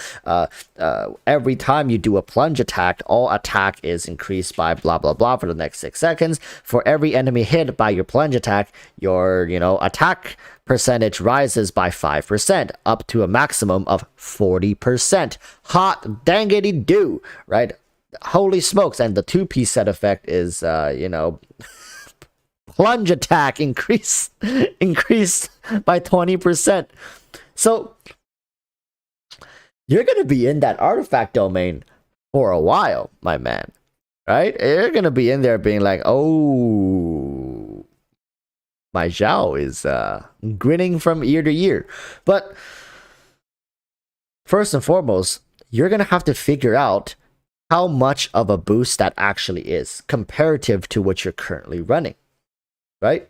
Every time you do a plunge attack, all attack is increased by blah, blah, blah for the next 6 seconds. For every enemy hit by your plunge attack, your, attack percentage rises by 5%, up to a maximum of 40%. Hot dangity do, right? Holy smokes. And the 2-piece set effect is, plunge attack increased by 20%. So you're going to be in that artifact domain for a while, my man, right? You're going to be in there being like, oh, my Zhao is grinning from ear to ear. But first and foremost, you're going to have to figure out how much of a boost that actually is comparative to what you're currently running. Right?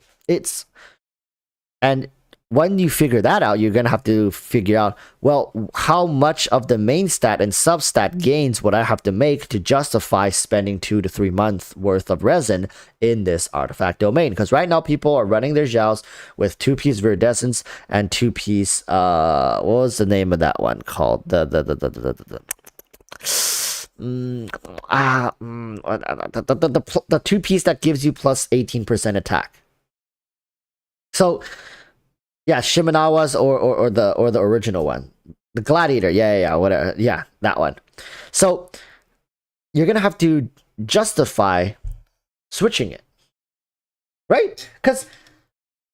And when you figure that out, you're going to have to figure out, well, how much of the main stat and substat gains would I have to make to justify spending 2 to 3 months worth of resin in this artifact domain? Because right now people are running their Zhaos with 2-piece Viridescence and 2-piece, what was the name of that one called? The 2-piece that gives you plus 18% attack. So, yeah, Shimenawa's or the original one, the Gladiator, whatever, that one. So you're gonna have to justify switching it, right? Because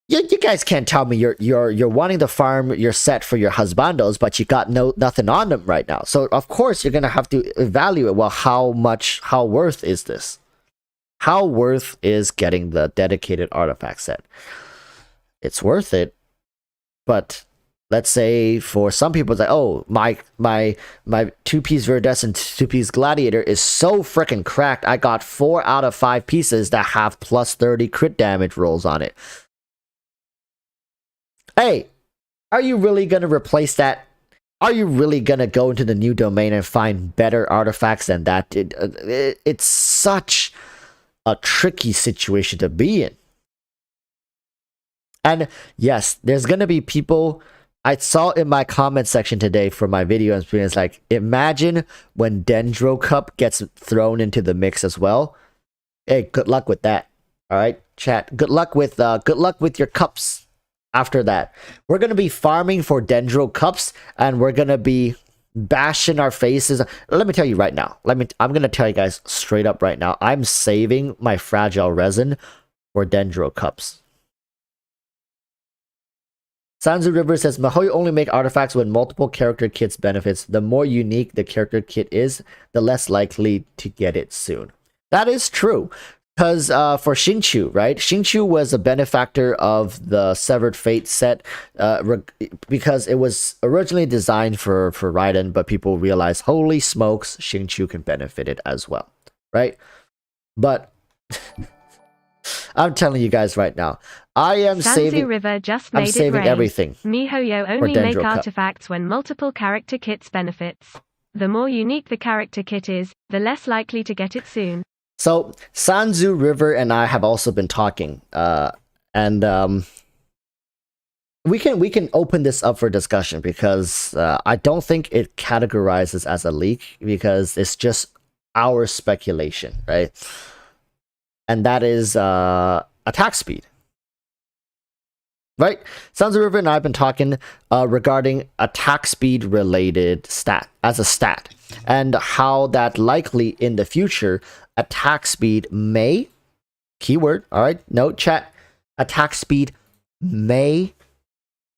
you guys can't tell me you're wanting to farm your set for your husbandos, but you got nothing on them right now. So of course you're gonna have to evaluate, well, how worth is this? How worth is getting the dedicated artifact set? It's worth it, but let's say for some people it's like, oh, my 2-piece Viridescent, 2-piece Gladiator is so freaking cracked. I got 4 out of 5 pieces that have plus 30 crit damage rolls on it. Hey, are you really gonna replace that? Are you really gonna go into the new domain and find better artifacts than that? It's such a tricky situation to be in. And yes, there's gonna be people. I saw in my comment section today for my video experience, like, imagine when Dendro Cup gets thrown into the mix as well. Hey, good luck with that. All right, chat. Good luck with your cups. After that, we're gonna be farming for dendro cups, and we're gonna be bashing our faces. Let me tell you right now. I'm gonna tell you guys straight up right now. I'm saving my fragile resin for dendro cups. Sanzu River says Mahoyo only make artifacts when multiple character kits benefits. The more unique the character kit is, the less likely to get it soon. That is true. Because for Shinchu, right? Shinchu was a benefactor of the Severed Fate set because it was originally designed for Raiden, but people realized, holy smokes, Shinchu can benefit it as well, right? But I'm telling you guys right now, I am Sanzu saving. River just I'm made saving it rain. everything. Mihoyo only make Dendro Cup. artifacts when multiple character kits benefits. The more unique the character kit is, the less likely to get it soon. So Sanzu River and I have also been talking, and we can open this up for discussion because I don't think it categorizes as a leak because it's just our speculation, right? And that is attack speed. Right? Sanzu River and I have been talking regarding attack speed related stat as a stat and how that likely in the future attack speed may, keyword, all right, note chat, attack speed may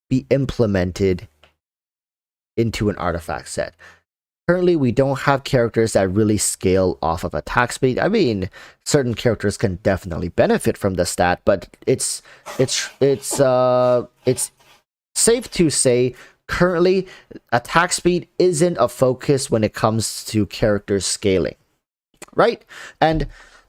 be implemented into an artifact set. Currently, we don't have characters that really scale off of attack speed. I mean, certain characters can definitely benefit from the stat, but it's safe to say currently attack speed isn't a focus when it comes to character scaling, right? And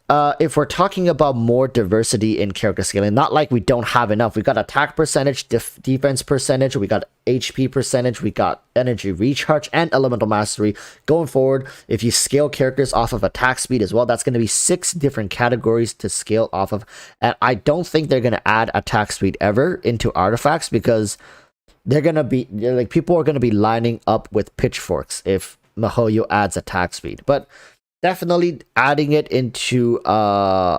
if we're talking about more diversity in character scaling, not like we don't have enough. We got attack percentage, defense percentage, we got HP percentage, we got energy recharge, and elemental mastery. Going forward, if you scale characters off of attack speed as well, that's going to be 6 different categories to scale off of. And I don't think they're going to add attack speed ever into artifacts because they're going to be like people are going to be lining up with pitchforks if Mihoyo adds attack speed. But definitely adding it into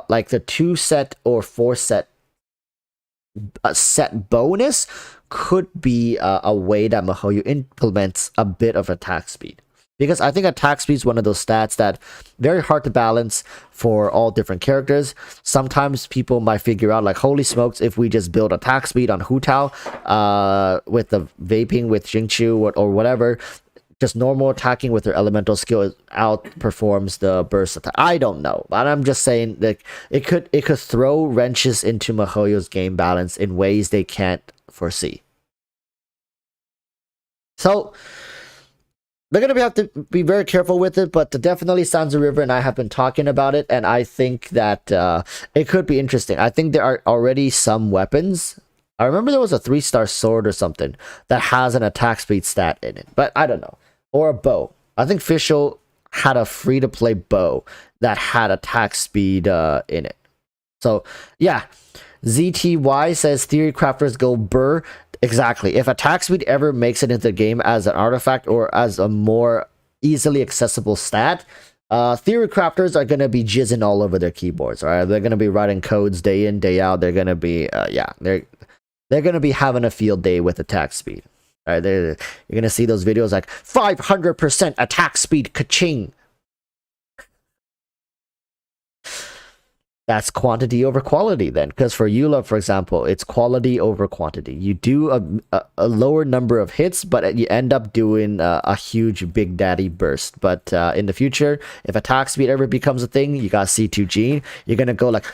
like the 2 set or 4 set set bonus could be a way that Mihoyo implements a bit of attack speed. Because I think attack speed is one of those stats that very hard to balance for all different characters. Sometimes people might figure out like, holy smokes, if we just build attack speed on Hu Tao with the vaping with Jingchu or whatever, just normal attacking with their elemental skill outperforms the burst attack. I don't know, but I'm just saying that it could throw wrenches into Mihoyo's game balance in ways they can't foresee. So they're gonna have to be very careful with it, but definitely Sanzu River and I have been talking about it, and I think that it could be interesting. I think there are already some weapons. I remember there was a 3-star sword or something that has an attack speed stat in it, but I don't know. Or a bow. I think Fischl had a free-to-play bow that had attack speed in it. So, yeah. ZTY says Theory Crafters go burr. Exactly. If attack speed ever makes it into the game as an artifact or as a more easily accessible stat, Theory Crafters are going to be jizzing all over their keyboards. All right? They're going to be writing codes day in, day out. They're going to be, they're going to be having a field day with attack speed. All right, you're going to see those videos like 500% attack speed, ka-ching. That's quantity over quality then. Because for Eula, for example, it's quality over quantity. You do a lower number of hits, but you end up doing a huge Big Daddy burst. But in the future, if attack speed ever becomes a thing, you got C2 Gene, you're going to go like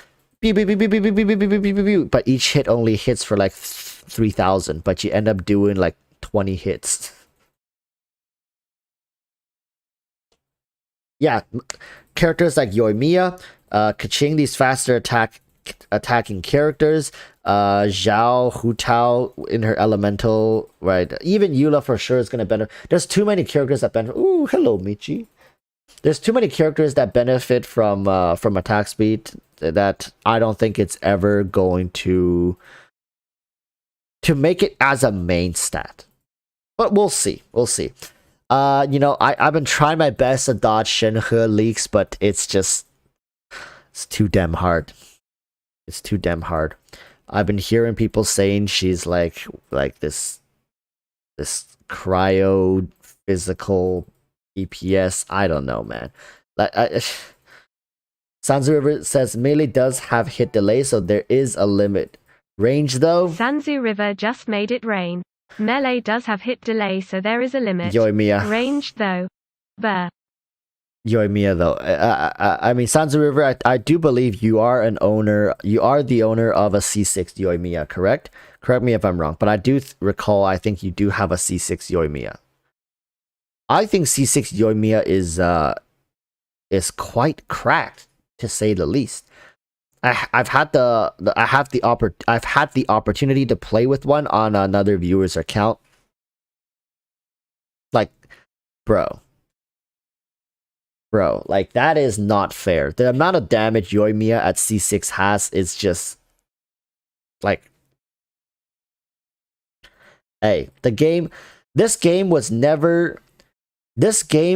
but each hit only hits for like 3,000, but you end up doing like 20 hits. Yeah, characters like Yoimiya, Kaching, these faster attacking characters, Zhao, Hu Tao in her elemental, right? Even Eula for sure is going to benefit. There's too many characters that benefit. Ooh, hello, Michi. There's too many characters that benefit from attack speed that I don't think it's ever going to make it as a main stat. But we'll see. We'll see. I've been trying my best to dodge Shenhe leaks, but it's too damn hard. It's too damn hard. I've been hearing people saying she's like this cryo physical EPS. I don't know, man. Sanzu River says melee does have hit delay, so there is a limit. Range though? Sanzu River just made it rain. Melee does have hit delay, so there is a limit. Yoimiya. Range though. Buh. Yoimiya though. I mean, Sanzu River, I do believe you are an owner. You are the owner of a C6 Yoimiya, correct? Correct me if I'm wrong, but I do recall. I think you do have a C6 Yoimiya. I think C6 Yoimiya is quite cracked, to say the least. I've had the opportunity to play with one on another viewer's account. Like, bro, like that is not fair. The amount of damage Yoimiya at C6 has is just like, hey, this game was never designed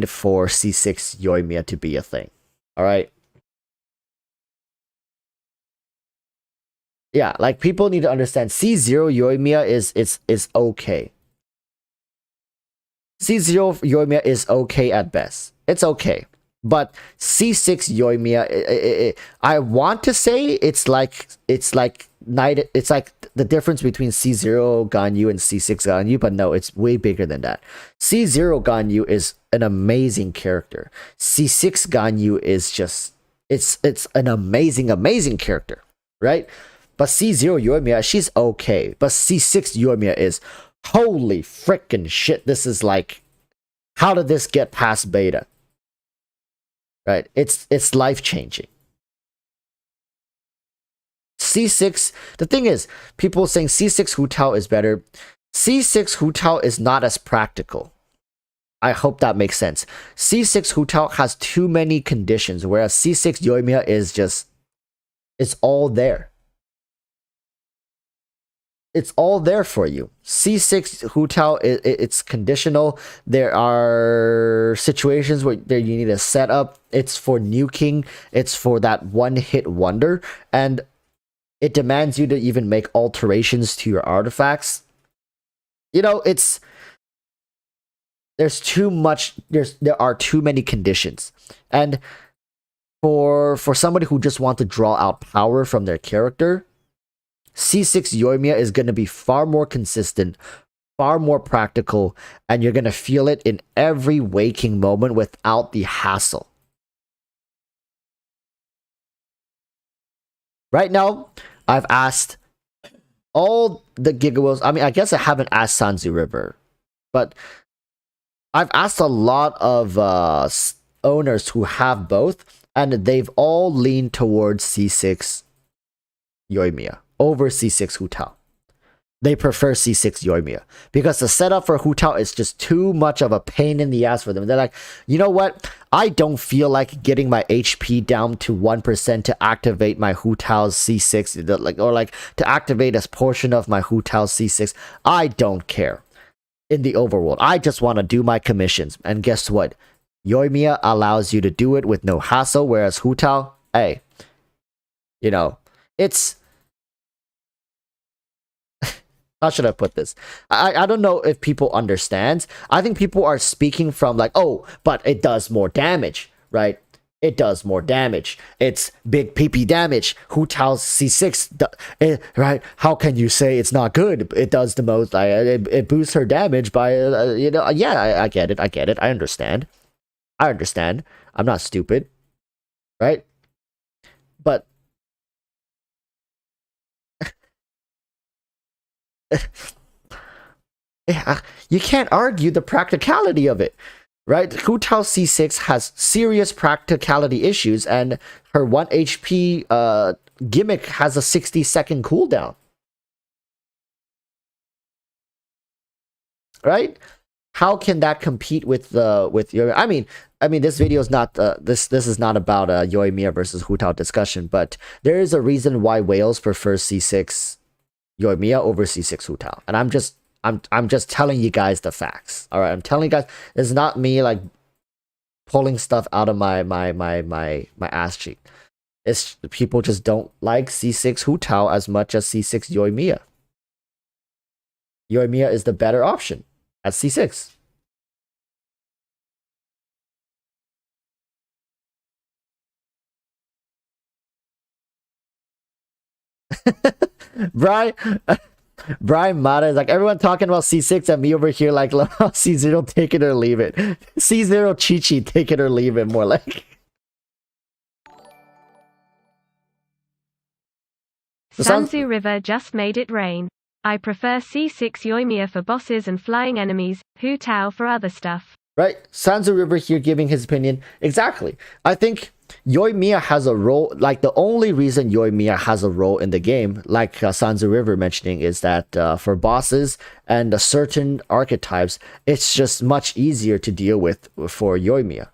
for C6 Yoimiya to be a thing. All right. Yeah, like people need to understand C0 Yoimiya is okay. C0 Yoimiya is okay at best. It's okay. But C6 Yoimiya, I want to say it's like the difference between C0 Ganyu and C6 Ganyu, but no, it's way bigger than that. C0 Ganyu is an amazing character. C6 Ganyu is just it's an amazing character, right? But C0 Yoimiya, she's okay. But C6 Yoimiya is holy freaking shit. This is like, how did this get past beta? Right? It's life changing. C6, the thing is, people saying C6 Hu Tao is better. C6 Hu Tao is not as practical. I hope that makes sense. C6 Hu Tao has too many conditions, whereas C6 Yoimiya is just, it's all there. It's all there for you. C6 Hu Tao, it's conditional. There are situations where you need a setup. It's for nuking. It's for that one-hit wonder. And it demands you to even make alterations to your artifacts. You know, there are too many conditions. And for somebody who just wants to draw out power from their character, C6 Yoimiya is going to be far more consistent, far more practical, and you're going to feel it in every waking moment without the hassle. Right now, I've asked all the Gigawills. I mean, I guess I haven't asked Sanzu River, but I've asked a lot of owners who have both, and they've all leaned towards C6 Yoimiya over C6 Hu Tao. They prefer C6 Yoimiya because the setup for Hu Tao is just too much of a pain in the ass for them. They're like, you know what? I don't feel like getting my HP down to 1% to activate my Hu Tao's C6, or to activate a portion of my Hu Tao's C6. I don't care. In the overworld, I just want to do my commissions. And guess what? Yoimiya allows you to do it with no hassle, whereas Hu Tao, hey, you know, it's, how should I put this? I don't know if people understand. I think people are speaking from like, oh, but it does more damage, right? It does more damage. It's big PP damage. Hu Tao's C6, right? How can you say it's not good? It does the most. It boosts her damage by, yeah, I get it. I understand. I'm not stupid, right? But you can't argue the practicality of it, right? Hu Tao C6 has serious practicality issues, and her 1 HP gimmick has a 60-second cooldown. Right? How can that compete with your? I mean, this video is not this is not about Yoimiya versus Hu Tao discussion, but there is a reason why whales prefer C6 Yoimiya over C6 Hu Tao, and I'm just telling you guys the facts. All right, I'm telling you guys, it's not me like pulling stuff out of my ass cheek. It's people just don't like C6 Hu Tao as much as C6 Yoimiya. Yoimiya is the better option at C6. Brian Brian Mata is like, everyone talking about C6 and me over here like C0, take it or leave it. C0 Chi-Chi, take it or leave it, more like. Sanzu River just made it rain. I prefer C6 Yoimiya for bosses and flying enemies, Hu Tao for other stuff. Right? Sanzu River here giving his opinion. Exactly. I think Yoimiya has a role, like the only reason Yoimiya has a role in the game, like Sanzu River mentioning, is that for bosses and certain archetypes, it's just much easier to deal with for Yoimiya.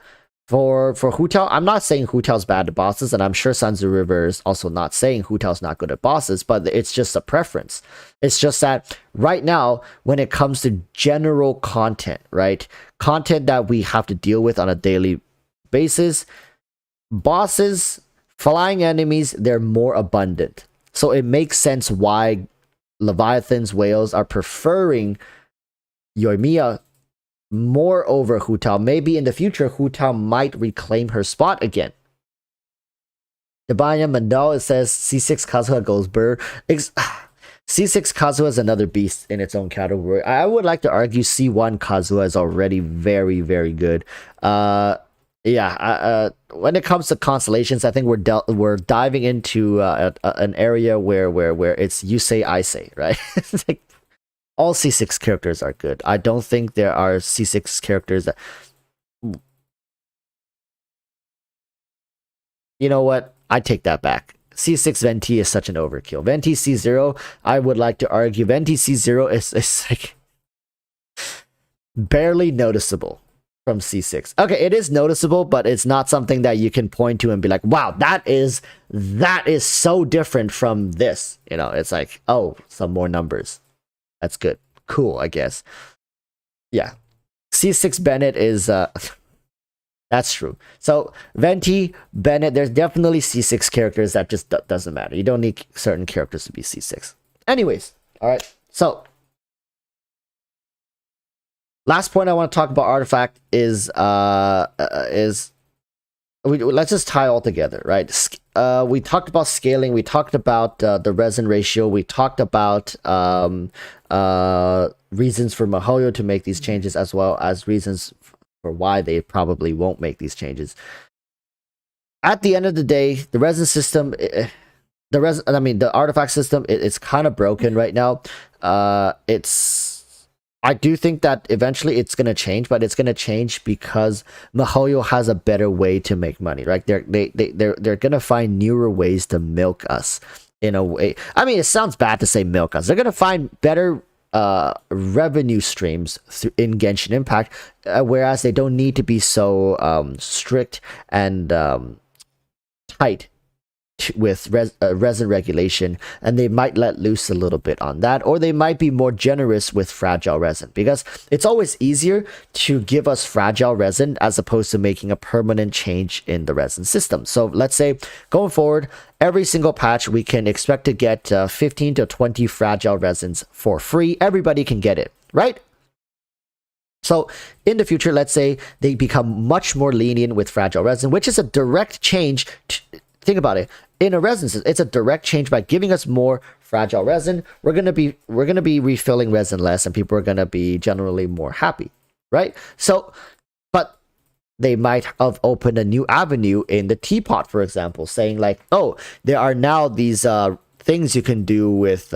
For Hu Tao, I'm not saying Hu Tao's bad at bosses, and I'm sure Sanzu River is also not saying Hu Tao's not good at bosses, but it's just a preference. It's just that right now, when it comes to general content, right? Content that we have to deal with on a daily basis, bosses, flying enemies, they're more abundant. So it makes sense why Leviathans, whales are preferring Yoimiya more over Hu Tao. Maybe in the future, Hu Tao might reclaim her spot again. Debaya Mandal, it says C6 Kazuha goes burr. C6 Kazuha is another beast in its own category. I would like to argue C1 Kazuha is already very, very good. When it comes to constellations, I think we're diving into an area where it's you say I say, right? It's like all C6 characters are good. I don't think there are C6 characters that... You know what? I take that back. C6 Venti is such an overkill. Venti C0, I would like to argue Venti C0 is like barely noticeable from C6. Okay, it is noticeable, but it's not something that you can point to and be like, wow, that is so different from this. You know, it's like, oh, some more numbers. That's good. Cool, I guess. Yeah. C6 Bennett is... that's true. So, Venti, Bennett, there's definitely C6 characters that just doesn't matter. You don't need certain characters to be C6. Anyways, alright. So, last point I want to talk about Artifact is let's just tie all together, right? We talked about scaling, we talked about the resin ratio, we talked about reasons for MiHoYo to make these changes, as well as reasons for why they probably won't make these changes. At the end of the day, the resin system, the artifact system, it's kind of broken right now. I do think that eventually it's gonna change, but it's gonna change because MiHoYo has a better way to make money, right? They're gonna find newer ways to milk us in a way. I mean, it sounds bad to say milk us. They're gonna find better revenue streams in Genshin Impact, whereas they don't need to be so strict and tight with resin regulation, and they might let loose a little bit on that, or they might be more generous with fragile resin, because it's always easier to give us fragile resin as opposed to making a permanent change in the resin system. So let's say going forward, every single patch we can expect to get 15 to 20 fragile resins for free. Everybody can get it, right? So in the future, let's say they become much more lenient with fragile resin, which is a direct change. Think about it. In a resin system, it's a direct change. By giving us more fragile resin, we're gonna be refilling resin less, and people are gonna be generally more happy, right? So, but they might have opened a new avenue in the teapot, for example, saying like, oh, there are now these things you can do with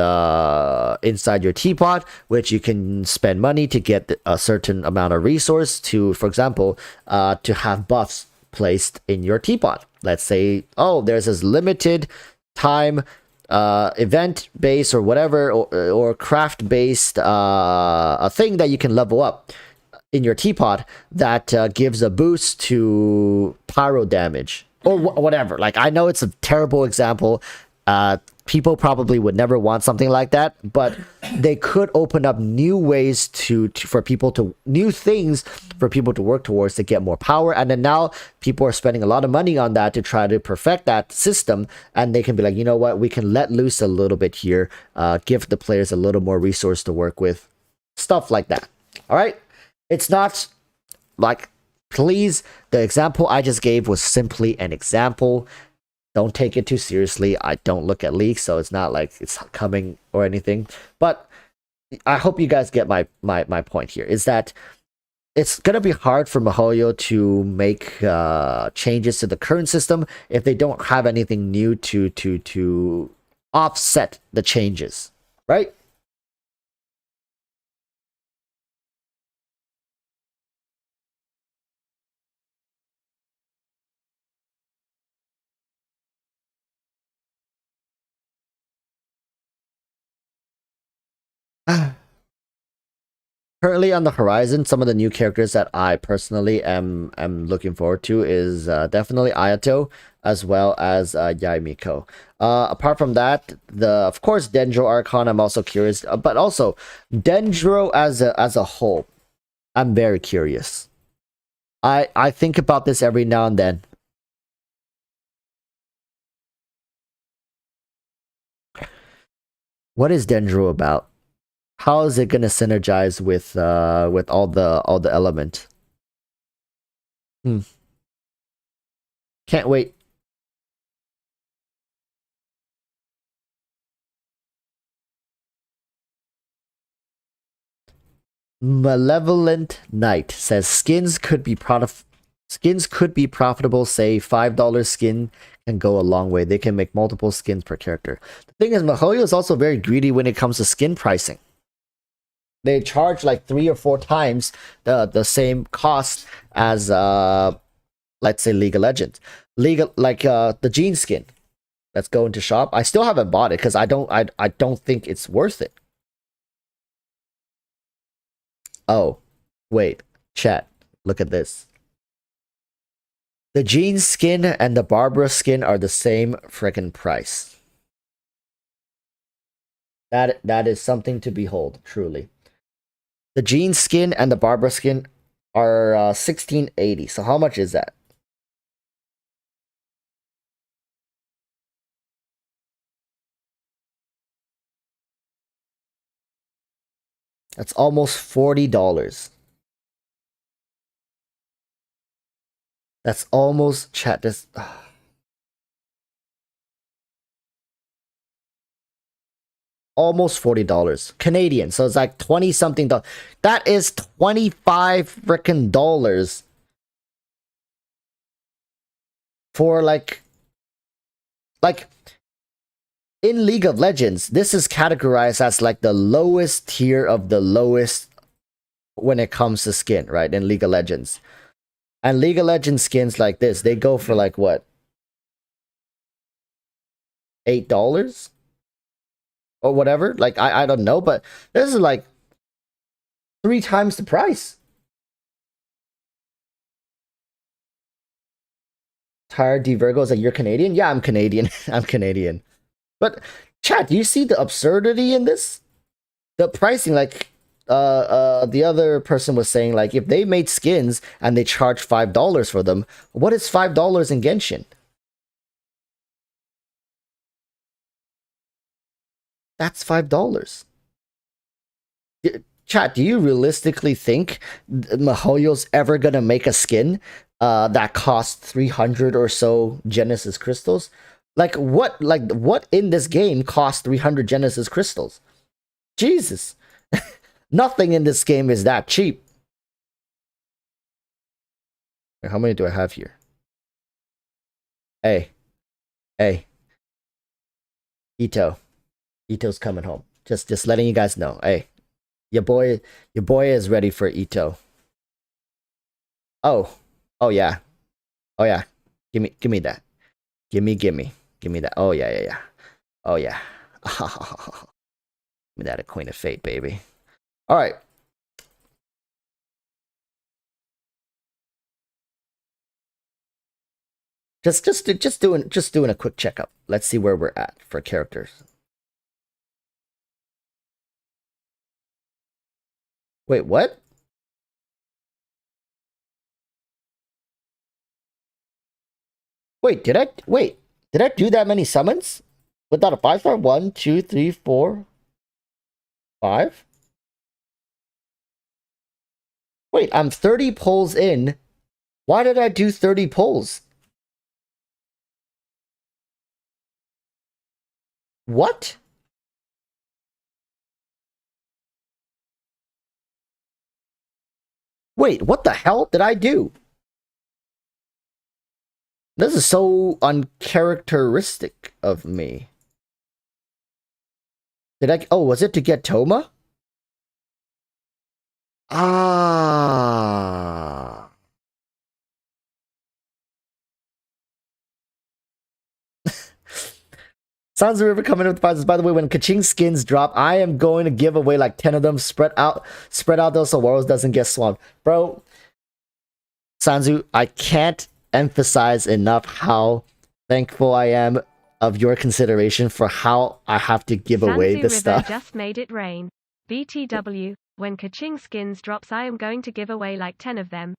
inside your teapot, which you can spend money to get a certain amount of resource to, for example, to have buffs placed in your teapot. Let's say, oh, there's this limited time event based or whatever, or craft based a thing that you can level up in your teapot that gives a boost to pyro damage or whatever. Like, I know it's a terrible example. people probably would never want something like that, but they could open up new ways for people to new things for people to work towards to get more power. And then now people are spending a lot of money on that to try to perfect that system, and they can be like, you know what, we can let loose a little bit here, give the players a little more resource to work with, stuff like that. All right, it's not like, please, the example I just gave was simply an example. Don't take it too seriously. I don't look at leaks, so it's not like it's coming or anything. But I hope you guys get my point here, is that it's going to be hard for MiHoYo to make changes to the current system if they don't have anything new to offset the changes, right? Currently on the horizon, some of the new characters that I personally am looking forward to is definitely Ayato, as well as Yaimiko. Apart from that, of course Dendro Archon I'm also curious, but also Dendro as a whole, I'm very curious. I think about this every now and then. What is Dendro about? How is it gonna synergize with all the element? Can't wait. Malevolent Knight says skins could be profitable. Say $5 skin can go a long way. They can make multiple skins per character. The thing is, MiHoYo is also very greedy when it comes to skin pricing. They charge like 3 or 4 times the same cost as let's say League of Legends. The Gene skin. Let's go into shop. I still haven't bought it because I don't think it's worth it. Oh, wait, chat. Look at this. The Gene skin and the Barbara skin are the same freaking price. That is something to behold, truly. The Gene skin and the Barbara skin are 1680. So how much is that? That's almost $40. That's almost chat this. Almost $40 Canadian. So it's like 20 something dollars. That is 25 freaking dollars for like in League of Legends. This is categorized as like the lowest tier of the lowest when it comes to skin, right? In League of Legends. And League of Legends skins like this, they go for like what? $8? Or whatever. Like I don't know, but this is like 3 times the price. Tired D Virgo is like, you're Canadian? Yeah, I'm Canadian. I'm Canadian. But chat, do you see the absurdity in this? The pricing, like the other person was saying, like if they made skins and they charge $5 for them, what is $5 in Genshin? That's $5. Chat, do you realistically think MiHoYo's ever gonna make a skin that costs 300 or so Genesis crystals? Like what in this game costs 300 Genesis crystals? Jesus. Nothing in this game is that cheap. How many do I have here? Hey. Hey. Ito's coming home. Just letting you guys know. Hey. Your boy is ready for Ito. Oh. Oh yeah. Oh yeah. Give me that. Give me that. Oh yeah. Oh yeah. Give me that, a Queen of Fate, baby. All right. Just doing a quick checkup. Let's see where we're at for characters. Wait, what? Wait, did I do that many summons? Without a 5-star? 1, 2, 3, 4, 5? Wait, I'm 30 polls in. Why did I do 30 polls? What? Wait, what the hell did I do? This is so uncharacteristic of me. Did I? Oh, was it to get Toma? Ah. Sounds of River coming in with prizes. By the way, when Kaching skins drop, I am going to give away like 10 of them. Spread out those so Waros doesn't get swamped. Bro, Sanzu, I can't emphasize enough how thankful I am of your consideration for how I have to give away this stuff. Just made it rain. BTW, when Kaching skins drops, I am going to give away like 10 of them.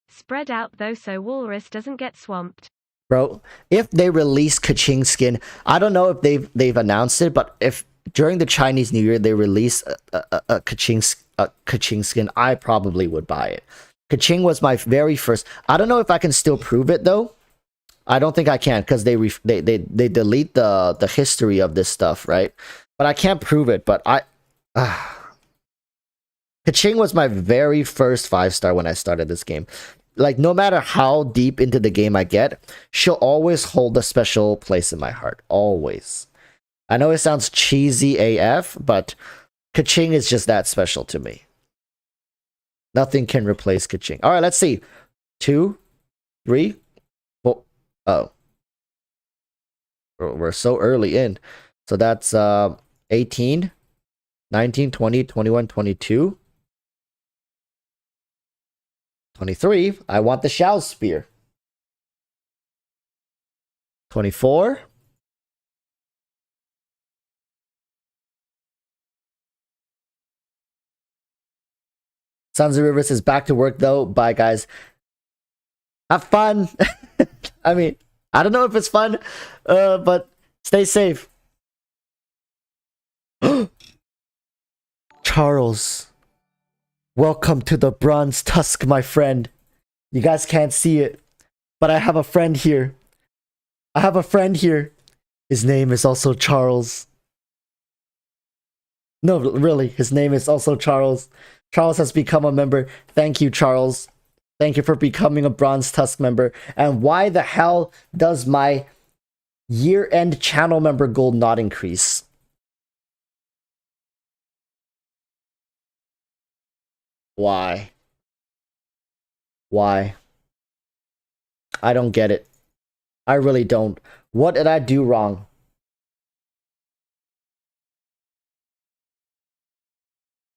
Spread out though so Walrus doesn't get swamped. Bro, if they release Kaching skin, I don't know if they've announced it, but if during the Chinese New Year they release a Kaching skin, I probably would buy it. Kaching was my very first. I don't know if I can still prove it though. I don't think I can because they delete the history of this stuff, right? But I can't prove it. But Kaching was my very first 5-star when I started this game. Like, no matter how deep into the game I get, she'll always hold a special place in my heart. Always. I know it sounds cheesy AF, but Kaching is just that special to me. Nothing can replace Kaching. All right, let's see. 2, 3, 4. Oh. We're so early in. So that's 18, 19, 20, 21, 22. 23, I want the Shao Spear. 24. Sons of Rivers is back to work though. Bye, guys. Have fun. I mean, I don't know if it's fun, but stay safe. Charles. Welcome to the Bronze Tusk, my friend. You guys can't see it, but I have a friend here. I have a friend here. His name is also Charles. No, really, his name is also Charles. Charles has become a member. Thank you, Charles. Thank you for becoming a Bronze Tusk member. And why the hell does my year-end channel member goal not increase? Why? Why? I don't get it. I really don't. What did I do wrong?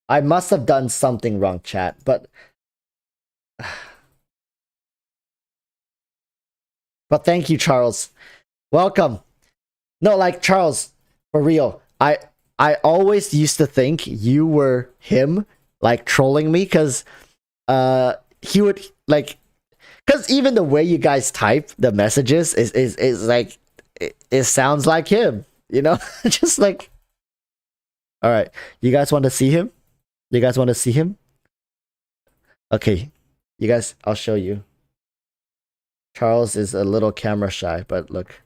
I must have done something wrong, chat, but... But thank you, Charles. Welcome. No, like, Charles, for real. I always used to think you were him, like, trolling me, because he would, like... Because even the way you guys type the messages is like... It sounds like him, you know? Just like... Alright, you guys want to see him? You guys want to see him? Okay, you guys, I'll show you. Charles is a little camera shy, but look.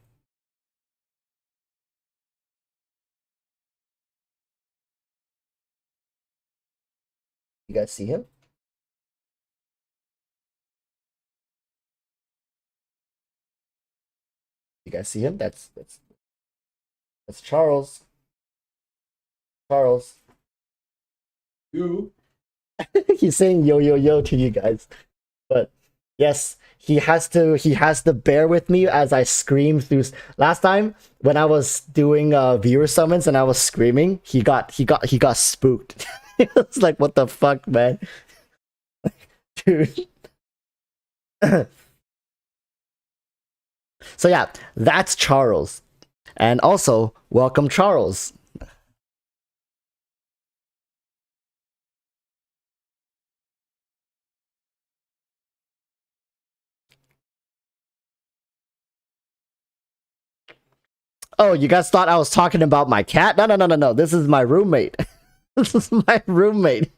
You guys see him? You guys see him? That's Charles. Charles. You. He's saying yo yo yo to you guys. But yes, he has to bear with me as I scream through. Last time when I was doing viewer summons and I was screaming, he got spooked. It's like, what the fuck, man? Dude. So yeah, that's Charles. And also, welcome Charles. Oh, you guys thought I was talking about my cat? No, no, no, no, no. This is my roommate. This is my roommate.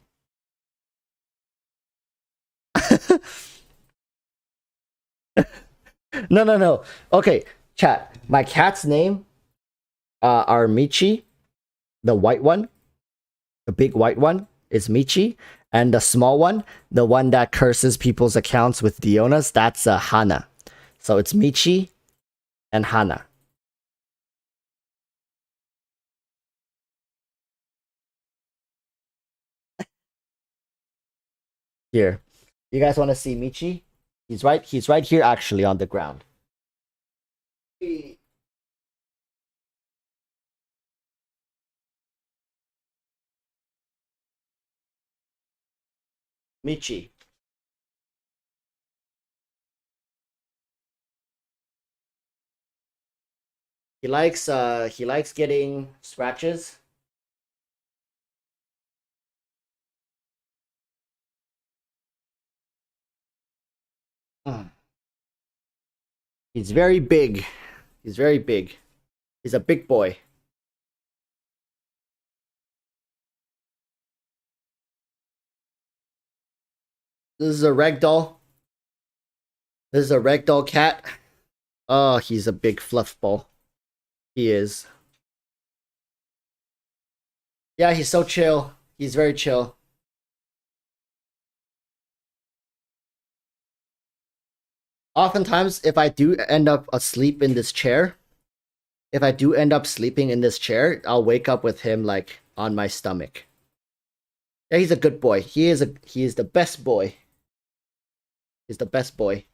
No, no, no. Okay, chat. My cat's name are Michi, the white one. The big white one is Michi. And the small one, the one that curses people's accounts with Dionas, that's Hana. So it's Michi and Hana. Here. You guys want to see Michi? He's right here actually on the ground. Michi. He likes getting scratches. He's very big. He's very big. He's a big boy. This is a ragdoll. This is a ragdoll cat. Oh, he's a big fluff ball. He is. Yeah, he's so chill. He's very chill. Oftentimes, if I do end up asleep in this chair, if I do end up sleeping in this chair, I'll wake up with him like on my stomach. Yeah, he's a good boy. He is the best boy. He's the best boy.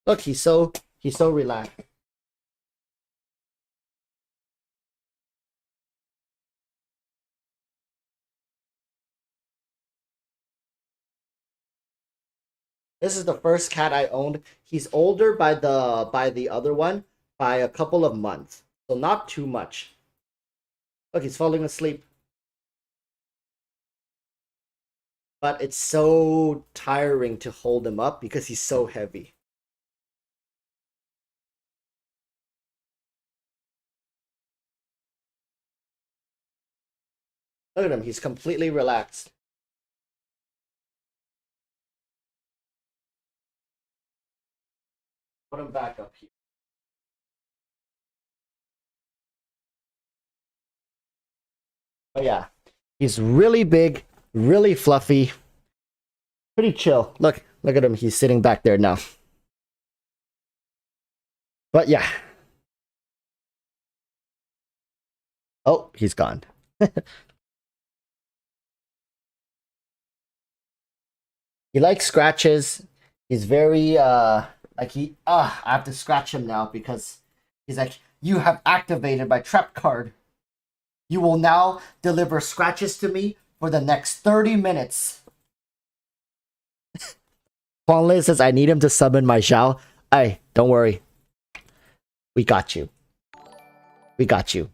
Look, he's so relaxed. This is the first cat I owned. He's older by the other one by a couple of months. So not too much. Look, he's falling asleep. But it's so tiring to hold him up because he's so heavy. Look at him, he's completely relaxed. Put him back up here. Oh yeah. He's really big, really fluffy, pretty chill. Look at him, he's sitting back there now. But yeah. Oh, he's gone. He likes scratches. He's very like I have to scratch him now because he's like, you have activated my trap card. You will now deliver scratches to me for the next 30 minutes. Huanglei says I need him to summon my Xiao. Hey, don't worry. We got you. We got you.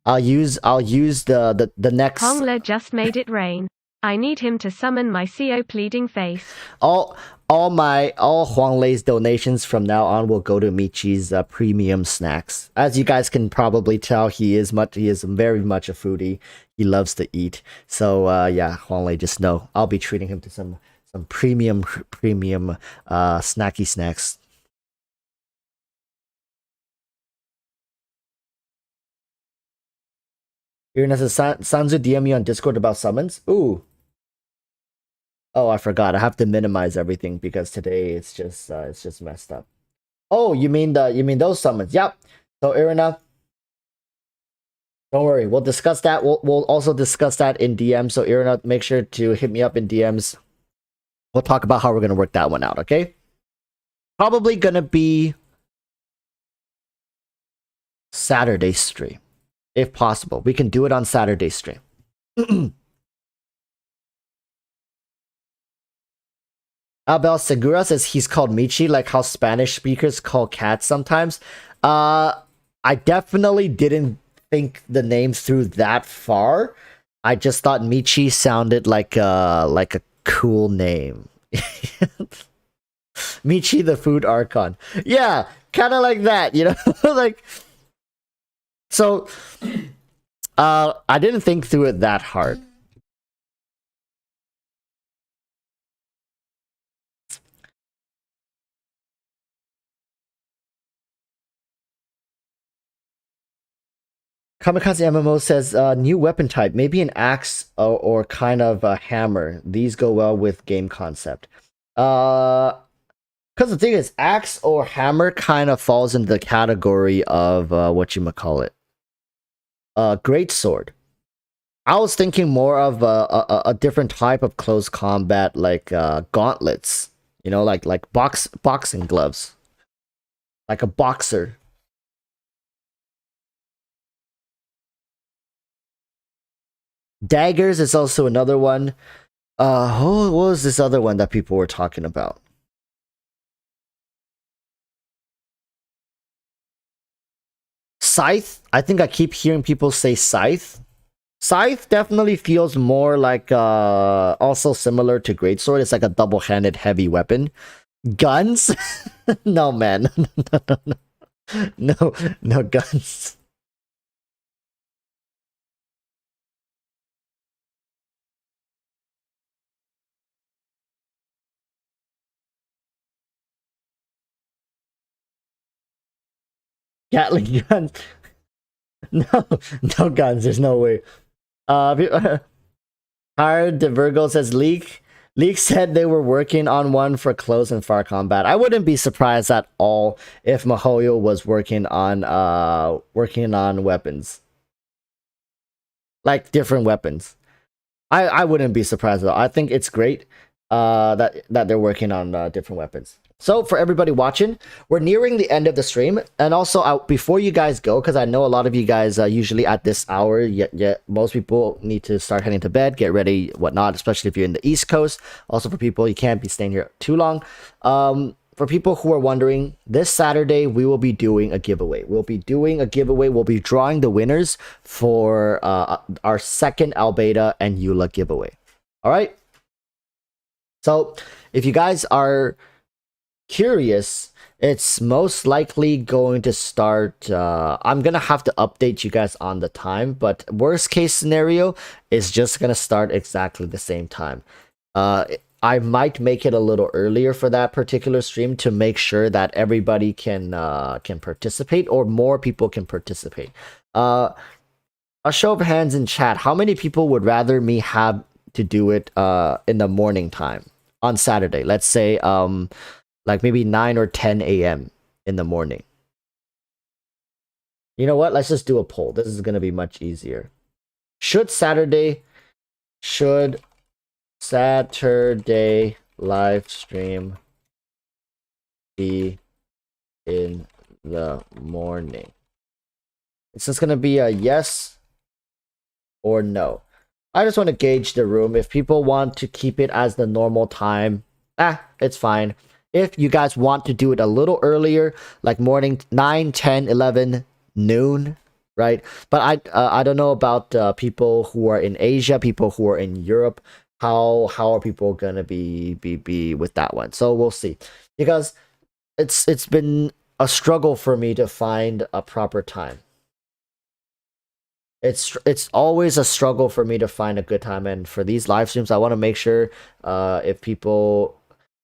I'll use the next Hongler just made it rain. I need him to summon my CO pleading face. all Huanglei's donations from now on will go to Michi's premium snacks. As you guys can probably tell, he is very much a foodie. He loves to eat. So yeah, Huanglei, just know I'll be treating him to some premium snacky snacks. Irina says Sanzu DM me on Discord about summons. Ooh. Oh, I forgot. I have to minimize everything because today it's just messed up. Oh, you mean those summons? Yep. So Irina, don't worry. We'll discuss that. We'll also discuss that in DM. So Irina, make sure to hit me up in DMs. We'll talk about how we're gonna work that one out. Okay? Probably gonna be Saturday stream, if possible. We can do it on Saturday stream. Abel Segura says he's called Michi, like how Spanish speakers call cats sometimes. I definitely didn't think the name through that far. I just thought Michi sounded like a cool name. Michi the food archon. Yeah, kind of like that, you know? Like so I didn't think through it that hard. Kamikaze MMO says new weapon type, maybe an axe or kind of a hammer. These go well with game concept. Because the thing is, axe or hammer kind of falls into the category of what you call it, great sword. I was thinking more of a different type of close combat, like gauntlets. You know, like boxing gloves, like a boxer. Daggers is also another one. What was this other one that people were talking about? Scythe. I think I keep hearing people say scythe. Scythe definitely feels more like also similar to greatsword. It's like a double-handed heavy weapon. Guns? No, man. No guns. Gatling guns. No, no guns. There's no way. Hard Virgo says Leak. Leak said they were working on one for close and far combat. I wouldn't be surprised at all if Mahoyo was working on weapons. Like different weapons. I wouldn't be surprised at all. I think it's great that they're working on different weapons. So for everybody watching, we're nearing the end of the stream, and also before you guys go, because I know a lot of you guys usually at this hour, yet most people need to start heading to bed, get ready, whatnot, especially if you're in the East Coast. Also for people, you can't be staying here too long. For people who are wondering, this Saturday we will be doing a giveaway. We'll be drawing the winners for our second Albeta and Eula giveaway. All right. So if you guys are curious, it's most likely going to start I'm gonna have to update you guys on the time, but worst case scenario is just gonna start exactly the same time. I might make it a little earlier for that particular stream to make sure that everybody can participate, or more people can participate. A show of hands in chat, how many people would rather me have to do it in the morning time on Saturday? Let's say like maybe 9 or 10 a.m. in the morning. You know what? Let's just do a poll. This is going to be much easier. Should Saturday live stream be in the morning? It's just going to be a yes or no. I just want to gauge the room. If people want to keep it as the normal time, it's fine. If you guys want to do it a little earlier, like morning 9, 10, 11, noon, right? But I don't know about people who are in Asia, people who are in Europe. How are people gonna be with that one? So we'll see, because it's been a struggle for me to find a proper time. It's always a struggle for me to find a good time, and for these live streams, I want to make sure if people.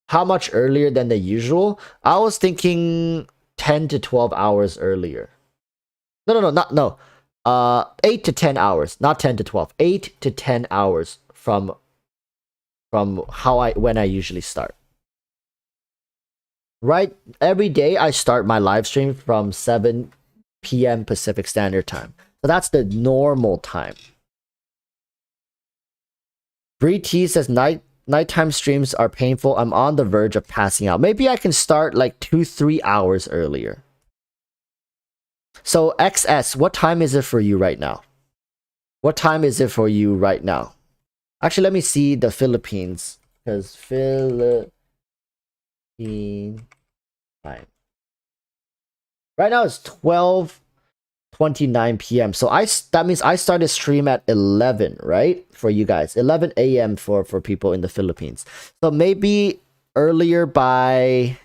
How much earlier than the usual? I was thinking 10 to 12 hours earlier. No. 8 to 10 hours, not 10 to 12. 8 to 10 hours from when I usually start. Right, every day I start my live stream from 7 p.m. Pacific Standard Time. So that's the normal time. Bree T says nighttime streams are painful. I'm on the verge of passing out. Maybe I can start like 2-3 hours earlier. So XS, what time is it for you right now? What time is it for you right now? Actually, let me see the Philippines, because 15 time. Right now it's 12:29 p.m. So that means I started stream at 11, right? For you guys. 11 a.m. for people in the Philippines. So maybe earlier by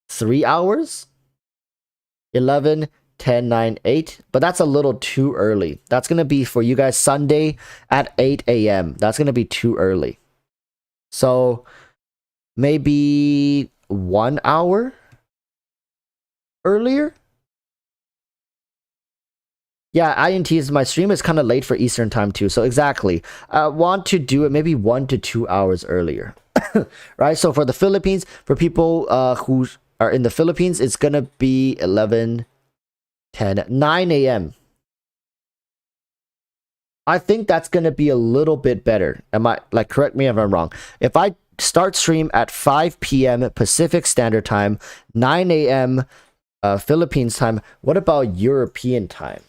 3 hours. 11, 10, 9, 8. But that's a little too early. That's going to be for you guys Sunday at 8 a.m. That's going to be too early. So maybe 1 hour earlier. Yeah, INT is my stream is kind of late for Eastern time too. So exactly. I want to do it maybe 1 to 2 hours earlier. Right? So for the Philippines, for people who are in the Philippines, it's going to be 11, 10, 9 a.m. I think that's going to be a little bit better. Correct me if I'm wrong. If I start stream at 5 p.m. Pacific Standard Time, 9 a.m. Philippines time, what about European time?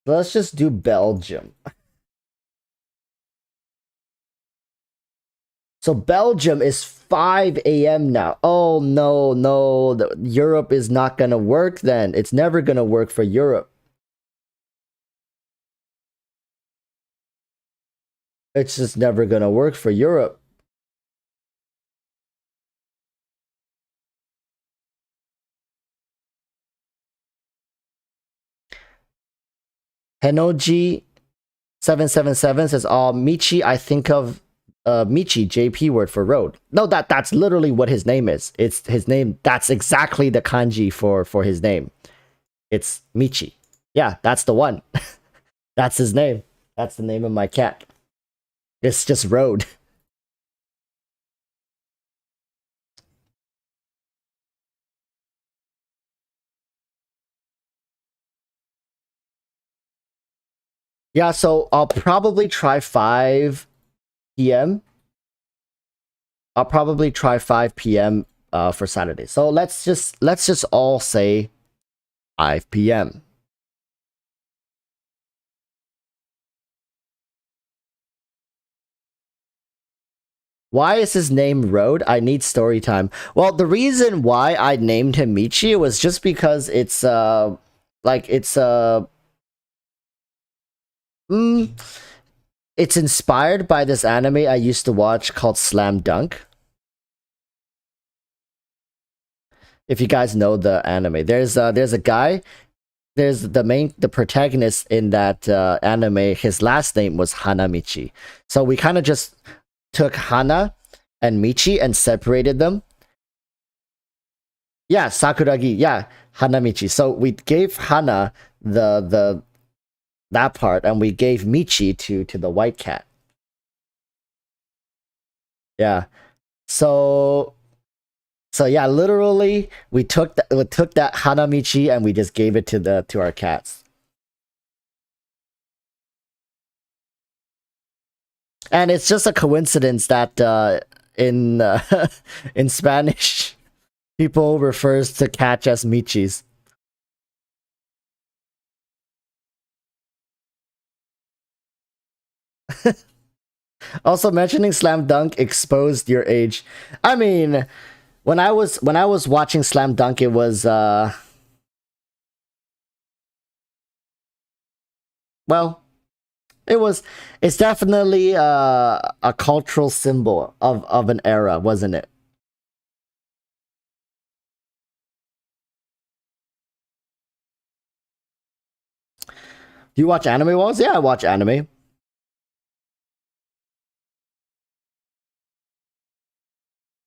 Let's just do Belgium. So Belgium is 5 a.m. now. Oh no, no. Europe is not gonna work then. It's never gonna work for Europe. It's just never gonna work for Europe. Henoji 777 says, "Oh, Michi, I think of Michi, JP word for road." No, that's literally what his name is. It's his name. That's exactly the kanji for his name. It's Michi. Yeah, that's the one. That's his name. That's the name of my cat. It's just road. Yeah, so I'll probably try 5 p.m. I'll probably try 5 p.m. For Saturday. So let's just all say 5 p.m. Why is his name Road? I need story time. Well, the reason why I named him Michi was just because it's it's inspired by this anime I used to watch called Slam Dunk. If you guys know the anime, there's a guy, there's the protagonist in that anime. His last name was Hanamichi, so we kind of just took Hana and Michi and separated them. Yeah, Sakuragi. Yeah, Hanamichi. So we gave Hana the that part, and we gave Michi to the white cat. Yeah. So yeah, literally we took that Hanamichi and we just gave it to our cats. And it's just a coincidence that in in Spanish, people refers to cat as Michis. Also, mentioning Slam Dunk exposed your age. I mean, when I was watching Slam Dunk, it was well, it's definitely a cultural symbol of an era, wasn't it? Do you watch anime walls? Yeah, I watch anime.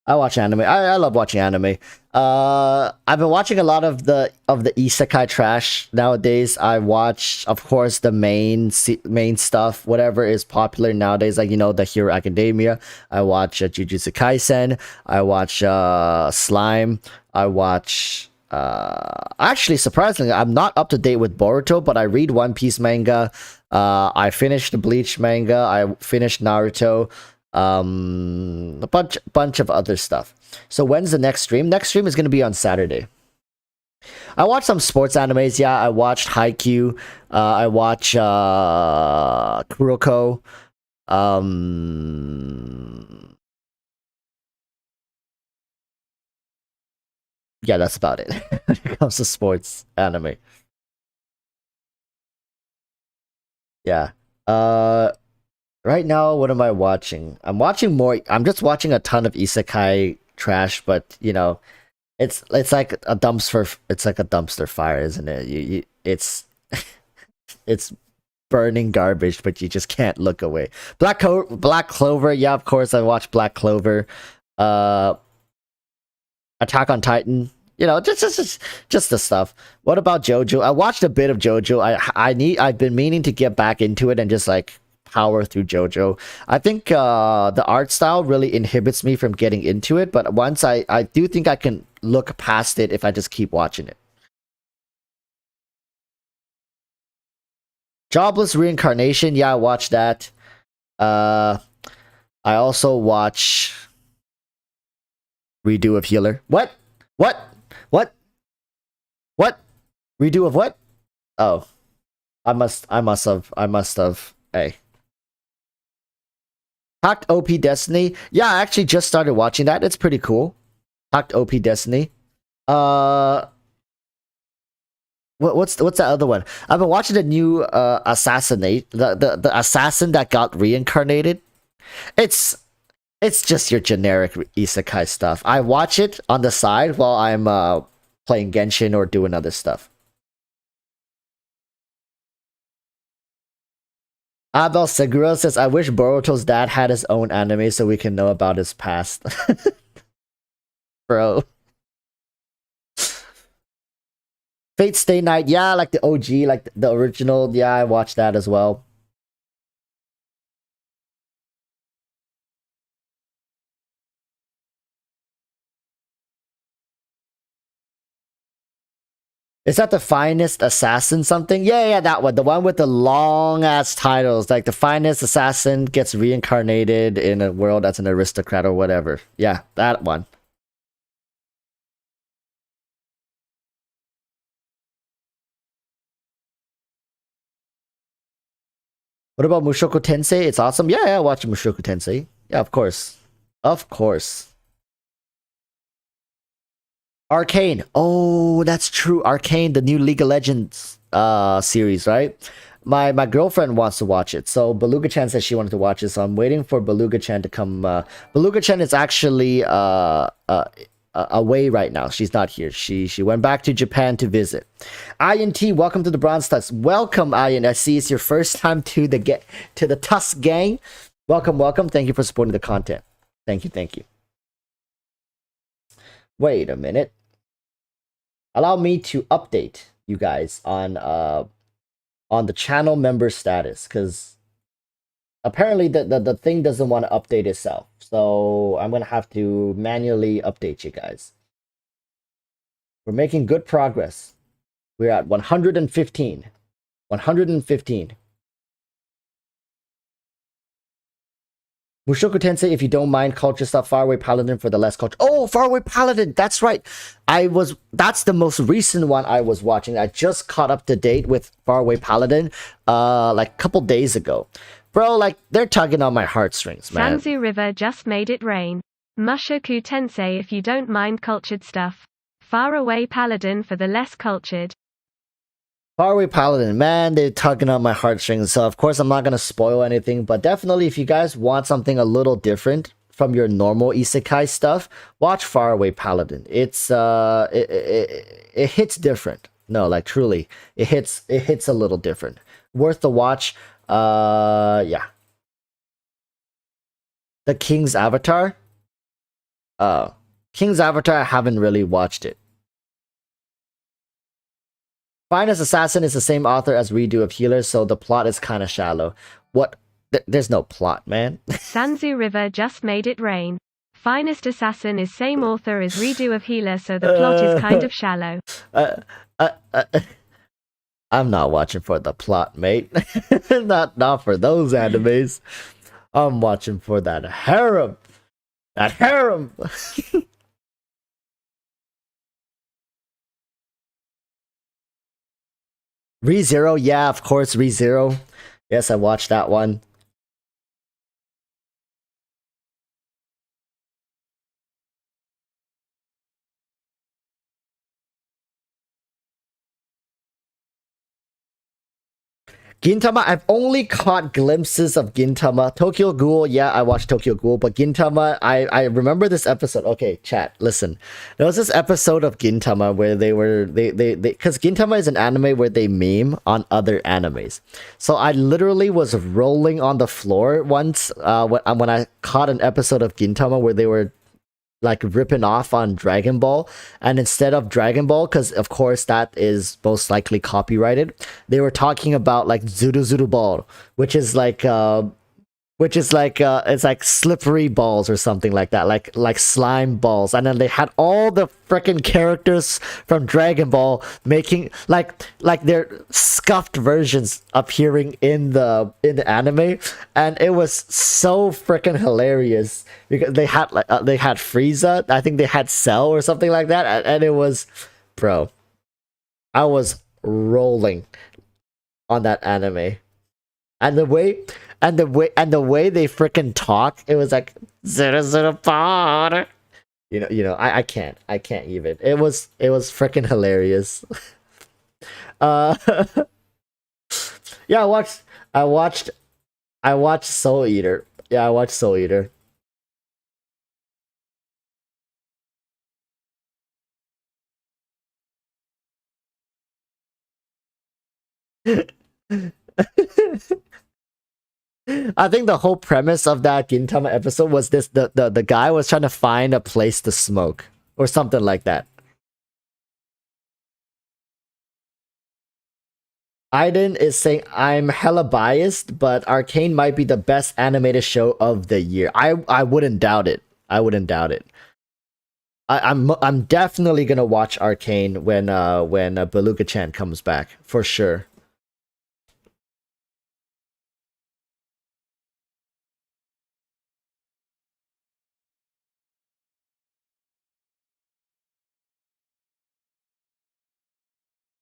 I watch anime. I love watching anime. I've been watching a lot of the isekai trash nowadays. I watch, of course, the main stuff, whatever is popular nowadays, like the Hero Academia. I watch Jujutsu Kaisen. I watch Slime. I watch. Actually, surprisingly, I'm not up to date with Boruto, but I read One Piece manga. I finished the Bleach manga. I finished Naruto. A bunch of other stuff. So when's the next stream? Next stream is gonna be on Saturday. I watched some sports animes. Yeah, I watched Haikyuu. I watch Kuroko. Yeah, that's about it when it comes to sports anime. Yeah. Right now, what am I watching? I'm watching more. I'm just watching a ton of isekai trash, but you know, it's like a dumpster. It's like a dumpster fire, isn't it? It's it's burning garbage, but you just can't look away. Black Clover. Yeah, of course, I watched Black Clover. Uh, Attack on Titan. You know, just the stuff. What about JoJo? I watched a bit of JoJo. I've been meaning to get back into it and just like power through JoJo. I think the art style really inhibits me from getting into it, but once I do think I can look past it if I just keep watching it. Jobless Reincarnation, yeah, I watched that. I also watch Redo of Healer. What? What? What? What? Redo of what? Oh. I must have. Hey. Hacked OP Destiny. Yeah, I actually just started watching that. It's pretty cool. Hacked OP Destiny. What's that other one? I've been watching the new Assassinate, the assassin that got reincarnated. It's just your generic isekai stuff. I watch it on the side while I'm playing Genshin or doing other stuff. Abel Seguro says, I wish Boruto's dad had his own anime so we can know about his past. Bro. Fate Stay Night, yeah, like the OG, like the original. Yeah, I watched that as well. Is that the Finest Assassin something? Yeah, that one. The one with the long ass titles. Like the Finest Assassin gets reincarnated in a world that's an aristocrat or whatever. Yeah, that one. What about Mushoku Tensei? It's awesome. Yeah, I watch Mushoku Tensei. Yeah, of course. Of course. Arcane. Oh, that's true. Arcane, the new League of Legends series, right? My girlfriend wants to watch it. So Beluga Chan said she wanted to watch it. So I'm waiting for Beluga Chan to come. Beluga Chan is actually away right now. She's not here. She went back to Japan to visit. INT, welcome to the Bronze Tusk. Welcome, Ian. I see it's your first time to the Tusk gang. Welcome. Thank you for supporting the content. Thank you. Wait a minute. Allow me to update you guys on the channel member status, because apparently the thing doesn't want to update itself. So I'm gonna have to manually update you guys. We're making good progress. We're at 115. 115. Mushoku Tensei, if you don't mind culture stuff, Faraway Paladin for the less culture. Oh, Faraway Paladin, that's right. That's the most recent one I was watching. I just caught up to date with Faraway Paladin like a couple days ago. Bro, like they're tugging on my heartstrings, man. Sanzu River just made it rain. Mushoku Tensei if you don't mind cultured stuff. Faraway Paladin for the less cultured. Faraway Paladin, man, they're tugging on my heartstrings. So of course I'm not gonna spoil anything, but definitely if you guys want something a little different from your normal isekai stuff, watch Faraway Paladin. It's it hits different. No, like truly, it hits a little different. Worth the watch. Yeah. The King's Avatar. King's Avatar. I haven't really watched it. Finest Assassin is the same author as Redo of Healer, so the plot is kind of shallow. What? There's no plot, man. Sanzu River just made it rain. Finest Assassin is same author as Redo of Healer, so the plot is kind of shallow. I'm not watching for the plot, mate. not for those animes. I'm watching for that harem. That harem. ReZero, yeah, of course, ReZero. Yes, I watched that one. Gintama, I've only caught glimpses of Gintama. Tokyo Ghoul, yeah, I watched Tokyo Ghoul, but Gintama, I remember this episode. Okay, chat, listen. There was this episode of Gintama where because Gintama is an anime where they meme on other animes. So I literally was rolling on the floor once when I caught an episode of Gintama where they were like ripping off on Dragon Ball, and instead of Dragon Ball, because of course that is most likely copyrighted, they were talking about like Zuru Zuru Ball, which is like it's like slippery balls or something like that, like slime balls. And then they had all the freaking characters from Dragon Ball making like their scuffed versions appearing in the anime, and it was so freaking hilarious because they had Frieza, I think they had Cell or something like that, and it was, bro, I was rolling on that anime. And the way they freaking talk, it was like zero zero pod. I can't even. It was freaking hilarious. Uh, yeah, I watched I watched Soul Eater. Yeah, I watched Soul Eater. I think the whole premise of that Gintama episode was this: the guy was trying to find a place to smoke or something like that. Aiden is saying I'm hella biased, but Arcane might be the best animated show of the year. I wouldn't doubt it. I wouldn't doubt it. I'm definitely gonna watch Arcane when Beluga Chan comes back for sure.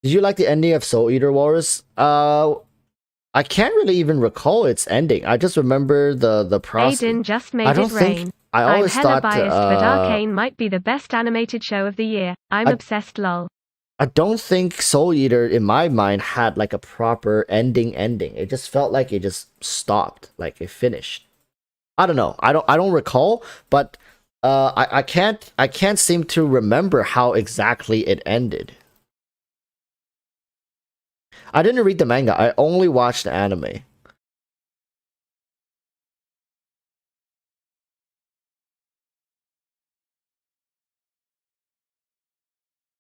Did you like the ending of Soul Eater Walrus? I can't really even recall its ending. I just remember the process. Aiden just I made don't it think rain. I I'm always hella thought biased, but Arcane might be the best animated show of the year. I'm I obsessed, lol. I don't think Soul Eater in my mind had like a proper ending. It just felt like it just stopped, like it finished. I don't know. I don't recall, but I can't seem to remember how exactly it ended. I didn't read the manga. I only watched the anime.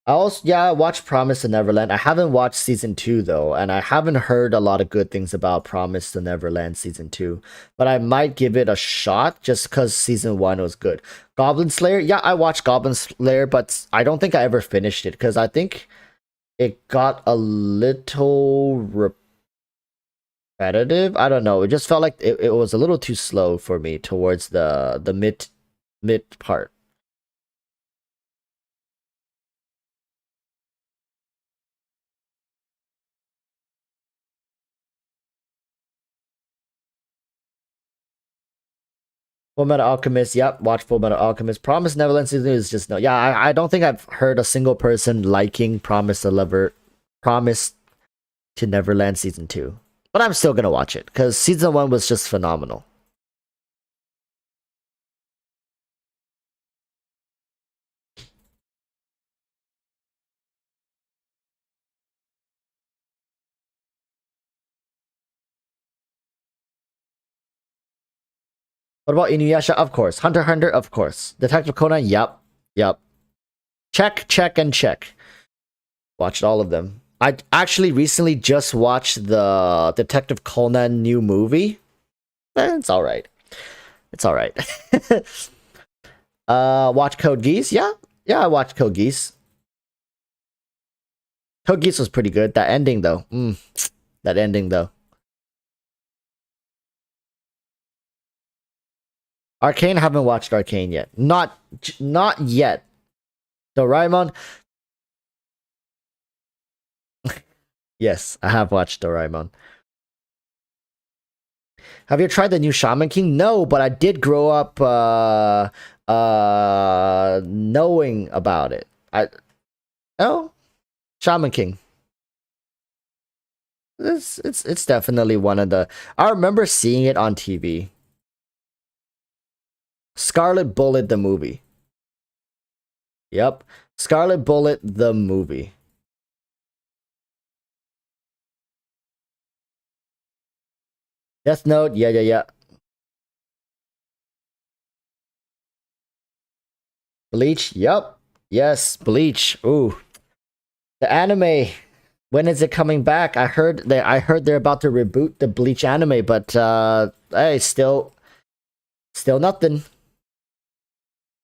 I also, yeah, I watched Promise to Neverland. I haven't watched season 2 though, and I haven't heard a lot of good things about Promise to Neverland season 2. But I might give it a shot just because season 1 was good. Goblin Slayer, yeah, I watched Goblin Slayer, but I don't think I ever finished it because I think it got a little repetitive. I don't know. It just felt like it was a little too slow for me towards the mid part. Full Metal Alchemist, yep, watch Full Metal Alchemist. Promise Neverland season is just no. Yeah, I don't think I've heard a single person liking Promise to Neverland season 2. But I'm still gonna watch it because season 1 was just phenomenal. What about Inuyasha? Of course. Hunter x Hunter, of course. Detective Conan, yep, yep. Check, and check. Watched all of them. I actually recently just watched the Detective Conan new movie. It's all right. It's all right. Watch Code Geass. Yeah, yeah, I watched Code Geass. Code Geass was pretty good. That ending though. That ending though. Arcane, haven't watched Arcane yet. Not yet. Doraemon. Yes, I have watched Doraemon. Have you tried the new Shaman King? No, but I did grow up knowing about it. Oh, Shaman King. It's definitely one of the. I remember seeing it on TV. Scarlet Bullet the movie. Yep, Scarlet Bullet the movie. Death Note. Yeah, yeah, yeah. Bleach. Yep. Yes, Bleach. Ooh, the anime. When is it coming back? I heard they're about to reboot the Bleach anime, but hey, still nothing.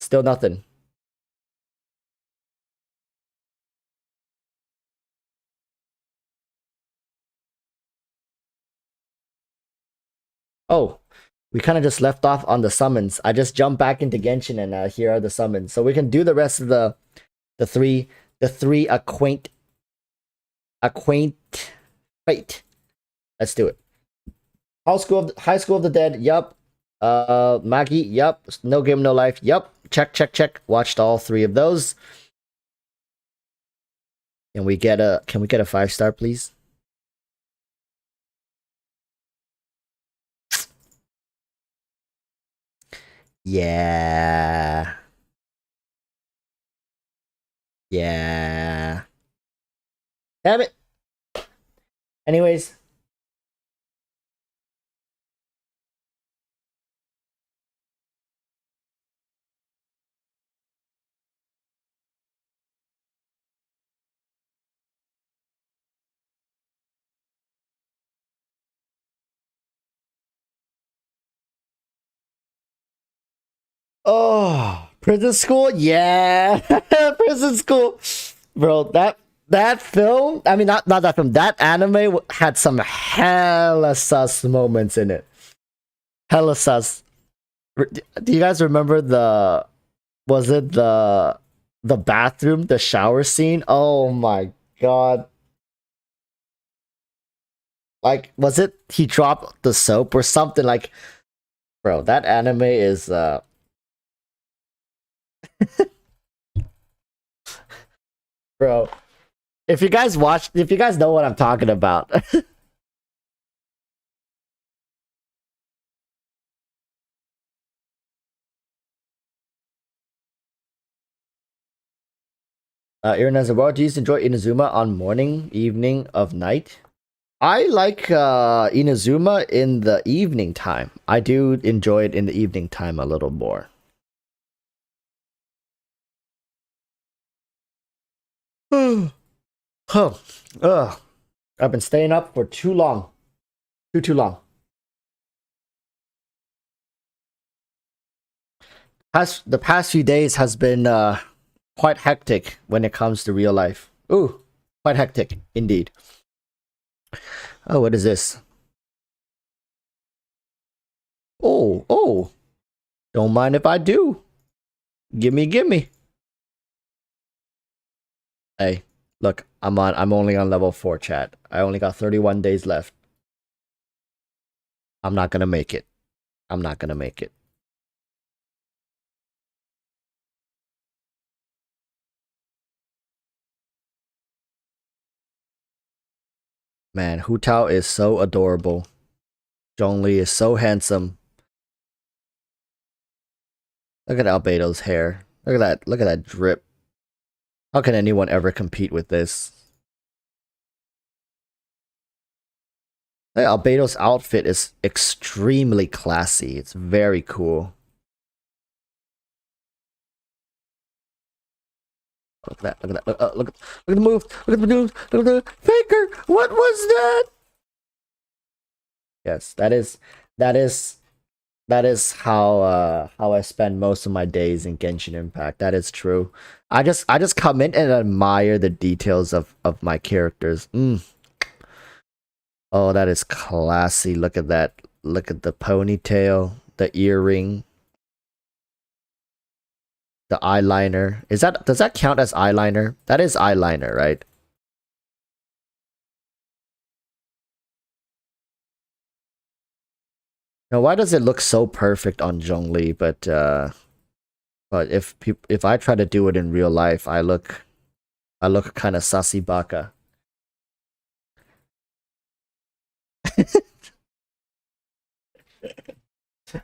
Still nothing. Oh, we kind of just left off on the summons. I just jumped back into Genshin and here are the summons. So we can do the rest of the three acquaint fate. Let's do it. High School of the Dead. Yup. Maggie. Yup. No Game No Life. Yup. Check. Watched all three of those. Can we get a 5-star, please? Yeah. Yeah. Damn it. Anyways, oh, prison school? Yeah. Prison school. Bro, that film, I mean not that film, that anime had some hella sus moments in it. Hella sus. Do you guys remember the was it the bathroom, the shower scene? Oh my god. Like was it he dropped the soap or something like bro, that anime is bro. If you guys know what I'm talking about. Aaron as well. Do you enjoy Inazuma on morning, evening, of night? I like Inazuma in the evening time. I do enjoy it in the evening time a little more. Huh. Ugh. I've been staying up for too long. Too long. The past few days has been quite hectic when it comes to real life. Ooh, quite hectic indeed. Oh, what is this? Oh. Don't mind if I do. Gimme. Hey, look, I'm only on level 4, chat. I only got 31 days left. I'm not gonna make it. I'm not gonna make it. Man, Hu Tao is so adorable. Zhongli is so handsome. Look at Albedo's hair. Look at that drip. How can anyone ever compete with this? Like, Albedo's outfit is extremely classy. It's very cool. Look at that. Look at that. Look at the move. Look at the move. Look at the faker. What was that? Yes, that is how I spend most of my days in Genshin Impact. That is true. I just come in and admire the details of my characters. Oh, that is classy. Look at that. Look at the ponytail, the earring. The eyeliner. Does that count as eyeliner? That is eyeliner, right? Now, why does it look so perfect on Zhongli, but if I try to do it in real life, I look kind of sussy baka.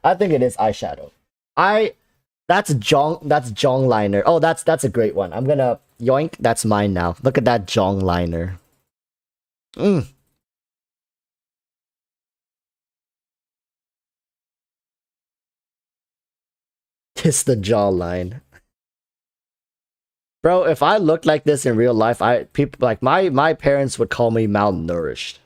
I think it is eyeshadow. I that's Jong liner. Oh, that's a great one. I'm gonna yoink. That's mine now. Look at that Jong liner. Mm. Kiss the jawline. Bro, if I looked like this in real life, I people like my parents would call me malnourished.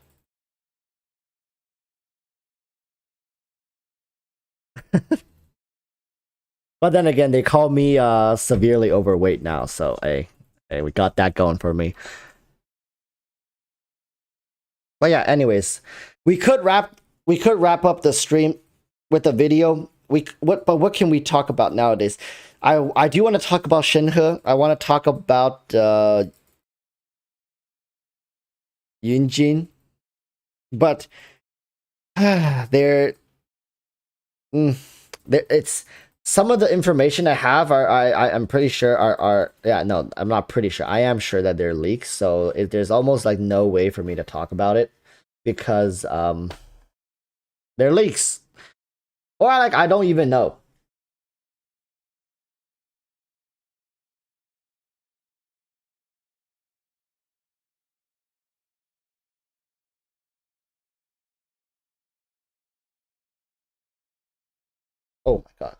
But then again, they call me severely overweight now, so hey, we got that going for me. But yeah, anyways, we could wrap up the stream with a video. What can we talk about nowadays? I do want to talk about Shenhe. I want to talk about Yunjin, but they're it's some of the information I have I'm pretty sure are yeah, no, I'm not pretty sure, I am sure that they're leaks, so there's almost like no way for me to talk about it because they're leaks, or like I don't even know. Oh my god.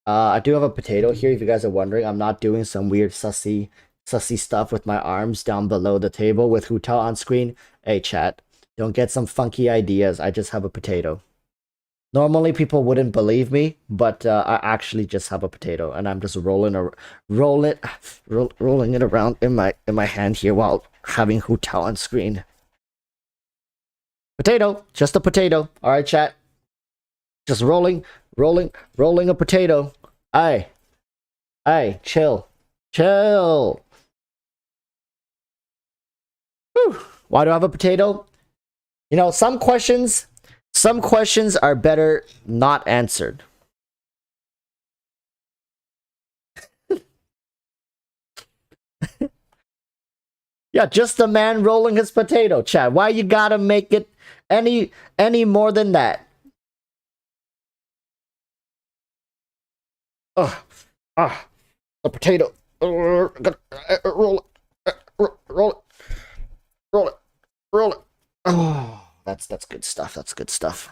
I do have a potato here. If you guys are wondering, I'm not doing some weird sussy stuff with my arms down below the table with Hu Tao on screen. Hey, chat, don't get some funky ideas. I just have a potato. Normally, people wouldn't believe me, but I actually just have a potato, and I'm just rolling it around in my hand here while having Hu Tao on screen. Potato, just a potato. All right, chat. Just rolling a potato. Hey, chill. Chill. Whew. Why do I have a potato? You know, some questions are better not answered. Yeah, just a man rolling his potato, Chad. Why you gotta make it any more than that? Ugh. Ah, a potato. Roll it. Roll it. Roll it. Roll it. Oh, that's good stuff. That's good stuff.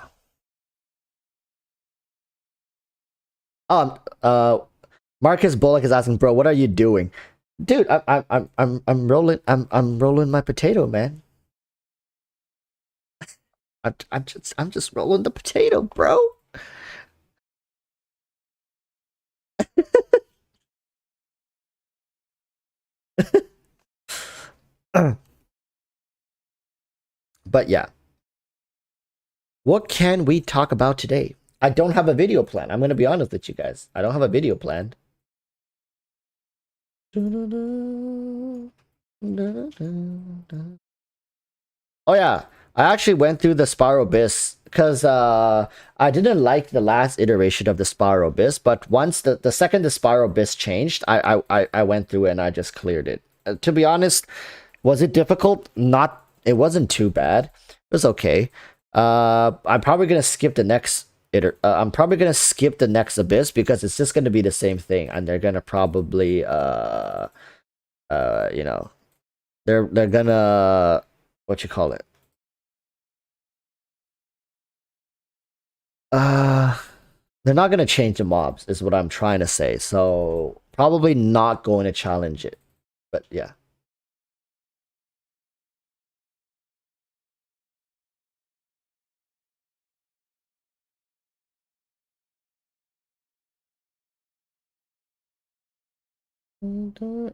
Uh, Marcus Bullock is asking, bro, what are you doing, dude? I'm rolling. I'm rolling my potato, man. I'm just rolling the potato, bro. But yeah, what can we talk about today? I don't have a video plan. I'm gonna be honest with you guys. I don't have a video planned. Oh yeah, I actually went through the Spiral Abyss because I didn't like the last iteration of the Spiral Abyss, but once the second the Spiral Abyss changed, I went through it and I just cleared it. To be honest, was it difficult? Not. It wasn't too bad. It was okay. I'm probably gonna skip the next I'm probably gonna skip the next Abyss because it's just gonna be the same thing, and they're gonna probably you know, they're gonna, what you call it, uh they're not gonna change the mobs is what I'm trying to say, so probably not going to challenge it, but yeah.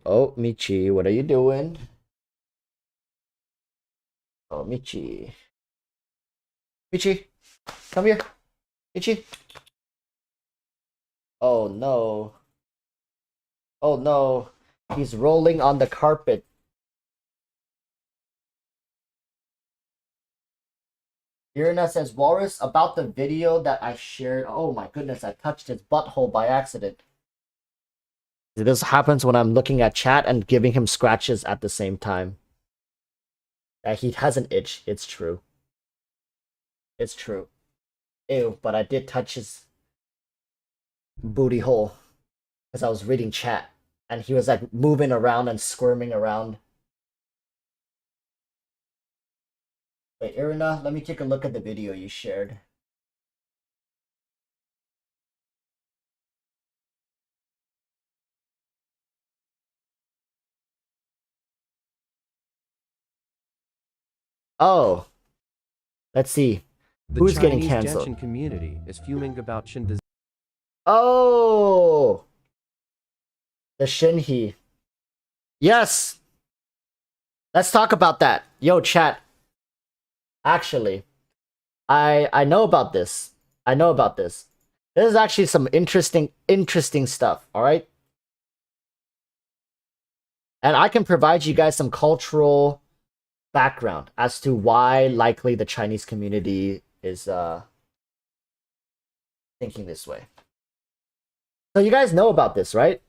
Oh, Michi, what are you doing? Oh, Michi, Michi, come here, Michi. Oh no. Oh no, he's rolling on the carpet. Irina says, Walrus, about the video that I shared. Oh my goodness, I touched his butthole by accident. This happens when I'm looking at chat and giving him scratches at the same time. He has an itch, it's true. It's true. Ew, but I did touch his booty hole because I was reading chat and he was like moving around and squirming around. Wait, Irina, let me take a look at the video you shared. Oh, let's see. Who's getting canceled? The Chinese Genshin community is fuming about Shin design. Oh, the Shinhee. Yes. Let's talk about that. Yo, chat. Actually, I know about this. I know about this. This is actually some interesting stuff, all right? And I can provide you guys some cultural background as to why likely the Chinese community is thinking this way. So you guys know about this, right?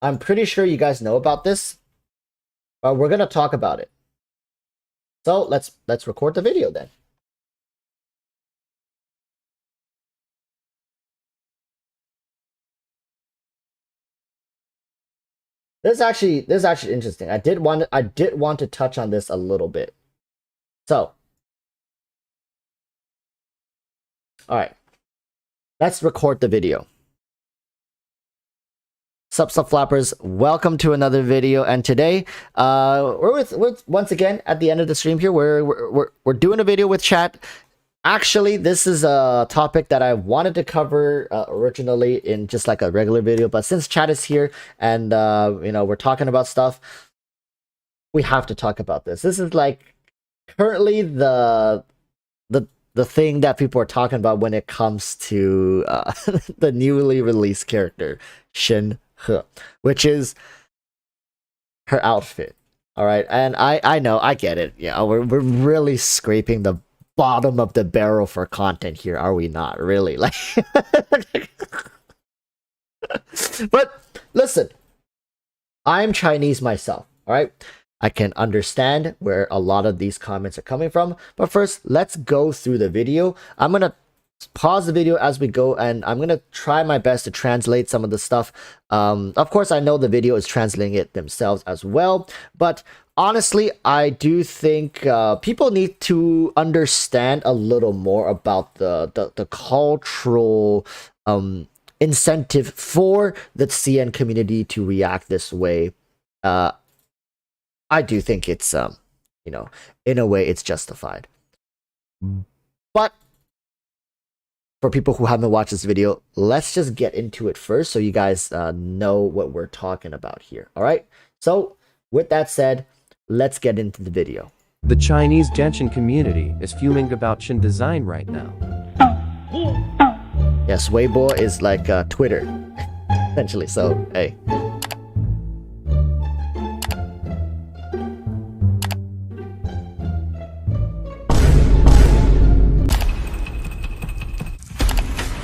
I'm pretty sure you guys know about this, but we're gonna talk about it. So let's record the video then. This is actually interesting. I did want to touch on this a little bit. So, all right, let's record the video. Sup flappers, welcome to another video, and today we're once again at the end of the stream here. We're doing a video with chat. Actually, this is a topic that I wanted to cover originally in just like a regular video, but since chat is here and you know, we're talking about stuff, we have to talk about this. This is like currently the thing that people are talking about when it comes to the newly released character Shin He, which is her outfit. All right, and I know, I get it. Yeah, we're really scraping the bottom of the barrel for content here, are we not? Really, like. But listen, I'm Chinese myself. All right, I can understand where a lot of these comments are coming from, but first let's go through the video. I'm gonna pause the video as we go, and I'm gonna try my best to translate some of the stuff. Of course, I know the video is translating it themselves as well, but honestly, I do think people need to understand a little more about the cultural incentive for the CN community to react this way. I do think it's you know, in a way it's justified. But for people who haven't watched this video, let's just get into it first so you guys know what we're talking about here. All right, so with that said, let's get into the video. The Chinese Genshin community is fuming about Shin design right now. Yes, Weibo is like Twitter, essentially. So, hey.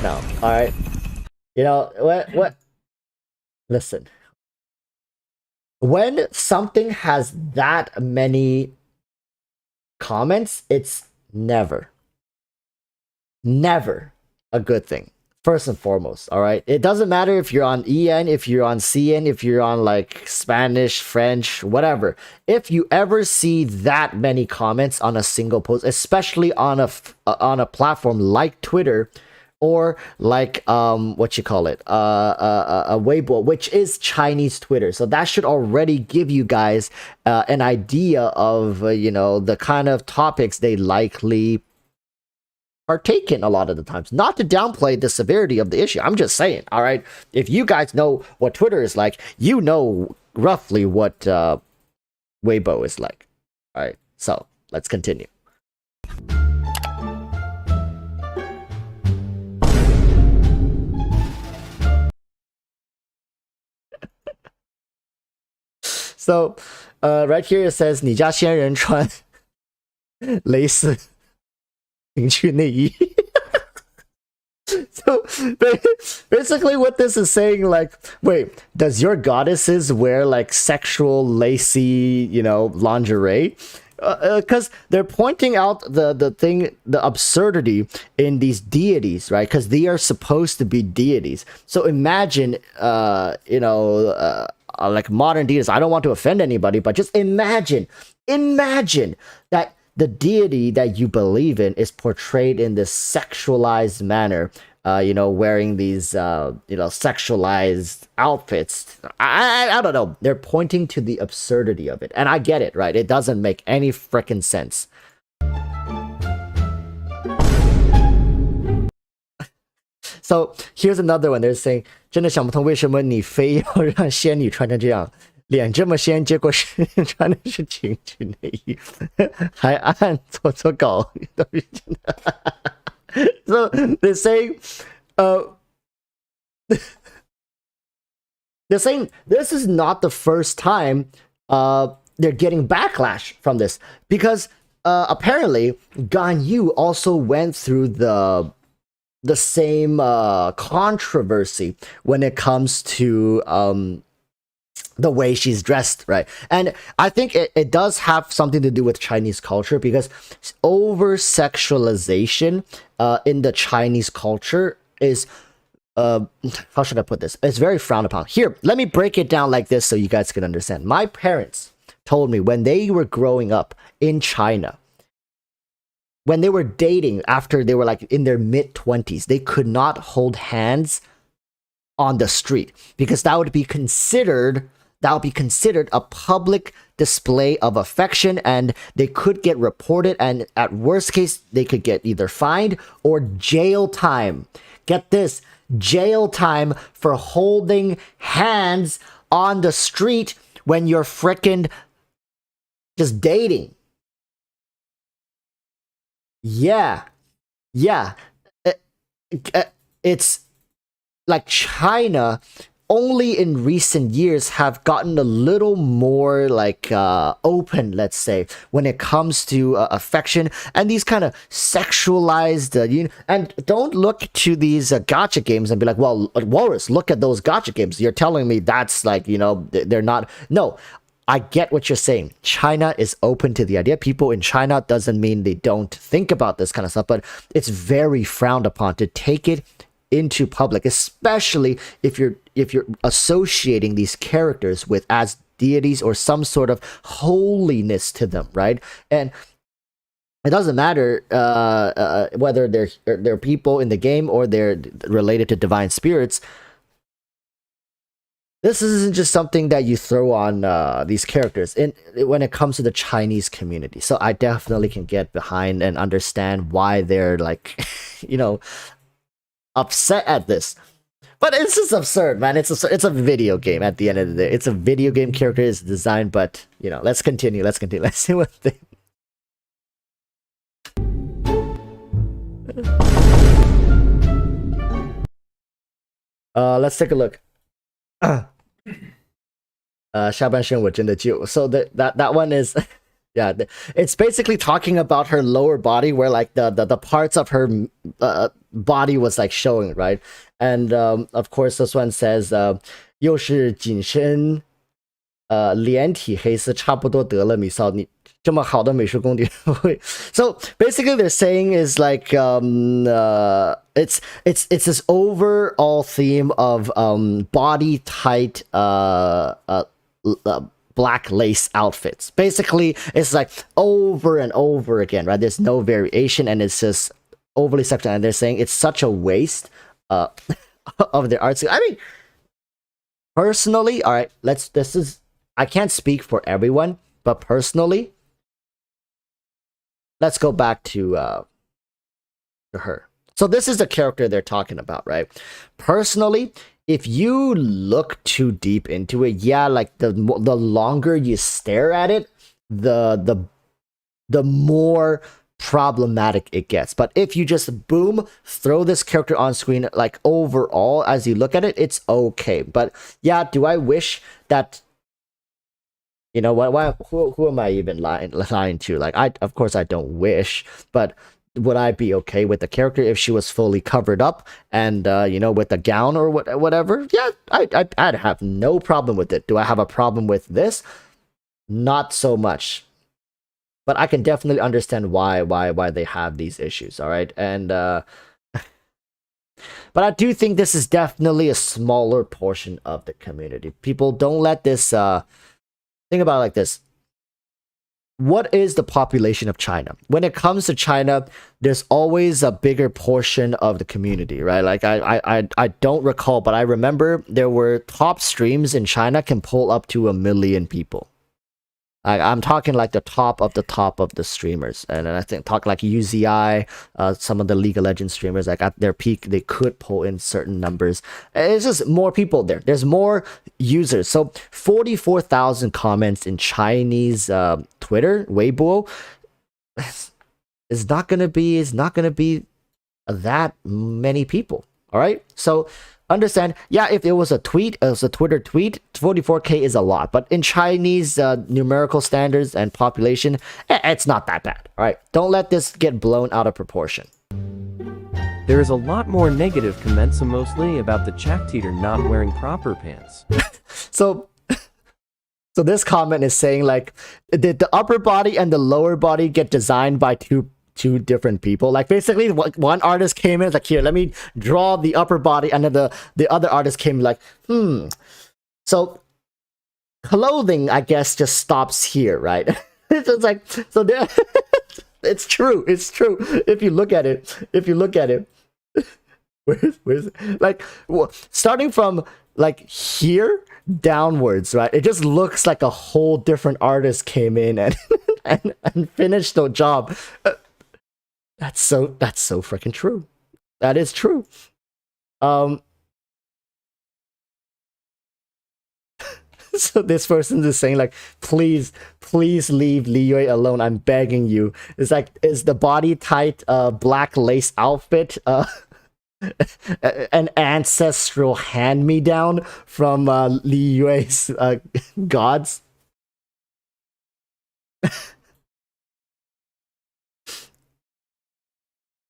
No, all right. You know what? Listen. When something has that many comments, it's never a good thing. First and foremost, all right? It doesn't matter if you're on EN, if you're on CN, if you're on like Spanish, French, whatever. If you ever see that many comments on a single post, especially on a platform like Twitter, or like what you call it, a Weibo, which is Chinese Twitter, so that should already give you guys an idea of you know, the kind of topics they likely partake in a lot of the times. Not to downplay the severity of the issue, I'm just saying, all right, if you guys know what Twitter is like, you know roughly what Weibo is like. All right, so let's continue. So, right here it says 你家仙人穿蕾丝情趣内衣。So basically what this is saying, like, wait, does your goddesses wear like sexual lacy, lingerie? Because they're pointing out the absurdity in these deities, right? Because they are supposed to be deities. So imagine, like modern deities. I don't want to offend anybody, but just imagine that the deity that you believe in is portrayed in this sexualized manner, wearing these, sexualized outfits. I don't know. They're pointing to the absurdity of it. And I get it, right? It doesn't make any freaking sense. So here's another one. They're saying, 真的想不通为什么你非要让仙女穿成这样。脸这么仙，结果是穿的是情趣内衣，还按做稿，都是真的。So they're saying, they're saying this is not the first time they're getting backlash from this, because apparently Ganyu also went through the same controversy when it comes to the way she's dressed, right? And I think it does have something to do with Chinese culture, because over sexualization in the Chinese culture is how should I put this? It's very frowned upon. Here, let me break it down like this so you guys can understand. My parents told me when they were growing up in China, when they were dating after they were like in their mid-20s, they could not hold hands on the street, because that would be considered a public display of affection, and they could get reported, and at worst case they could get either fined or jail time. Get this, jail time for holding hands on the street when you're frickin' just dating. Yeah. It's like China only in recent years have gotten a little more like open, let's say, when it comes to affection and these kind of sexualized and don't look to these gacha games and be like, well, Walrus, look at those gacha games, you're telling me that's like, they're not. No, I get what you're saying. China is open to the idea. People in China, doesn't mean they don't think about this kind of stuff, but it's very frowned upon to take it into public, especially if you're associating these characters with as deities or some sort of holiness to them, right? And it doesn't matter whether they're people in the game or they're related to divine spirits. This isn't just something that you throw on these characters when it comes to the Chinese community. So I definitely can get behind and understand why they're like, upset at this. But it's just absurd, man. It's a video game at the end of the day. It's a video game character, it's designed, but let's continue. Let's see what they. Let's take a look. 下半身我真的就 So that one is yeah, it's basically talking about her lower body, where like the parts of her body was like showing, right? And of course this one says 又是紧身连体黑丝，差不多得了米少你这么好的美术功底会 So basically they're saying is like it's this overall theme of body tight black lace outfits. Basically it's like over and over again, right? There's no variation, and it's just overly sexual, and they're saying it's such a waste of their art. I mean, personally, all right, I can't speak for everyone, but personally, let's go back to her. So this is the character they're talking about, right? Personally, if you look too deep into it, yeah, like the longer you stare at it, the more problematic it gets. But if you just boom throw this character on screen, like overall as you look at it, it's okay. But yeah, do I wish that, you know what, why, who am I even lying to? Like, I, of course I don't wish, but would I be okay with the character if she was fully covered up and you know, with the gown or whatever? Yeah, I'd have no problem with it. Do I have a problem with this? Not so much. But I can definitely understand why they have these issues, all right? And but I do think this is definitely a smaller portion of the community. People don't let this think about it like this. What is the population of China? When it comes to China, there's always a bigger portion of the community, right? Like I don't recall, but I remember there were top streams in China can pull up to 1 million people. I'm talking like the top of the streamers, and I think talk like UZI, some of the League of Legends streamers, like at their peak, they could pull in certain numbers. It's just more people there. There's more users. So 44,000 comments in Chinese Twitter, Weibo, is not gonna be that many people. All right, so understand, yeah, if it was a tweet, it was a Twitter tweet, 44K is a lot. But in Chinese numerical standards and population, it's not that bad. All right, don't let this get blown out of proportion. There is a lot more negative comments, mostly about the Chakteater not wearing proper pants. So this comment is saying, like, did the upper body and the lower body get designed by two different people? Like, basically one artist came in like, here, let me draw the upper body, and then the other artist came like, so clothing, I guess, just stops here, right? It's just like, so there it's true if you look at it. Where's it? Like, starting from like here downwards, right? It just looks like a whole different artist came in and and finished the job. That's so freaking true. That is true. So this person is saying, like, please leave Li Yue alone. I'm begging you. It's like, is the body tight black lace outfit an ancestral hand-me-down from Li Yue's gods?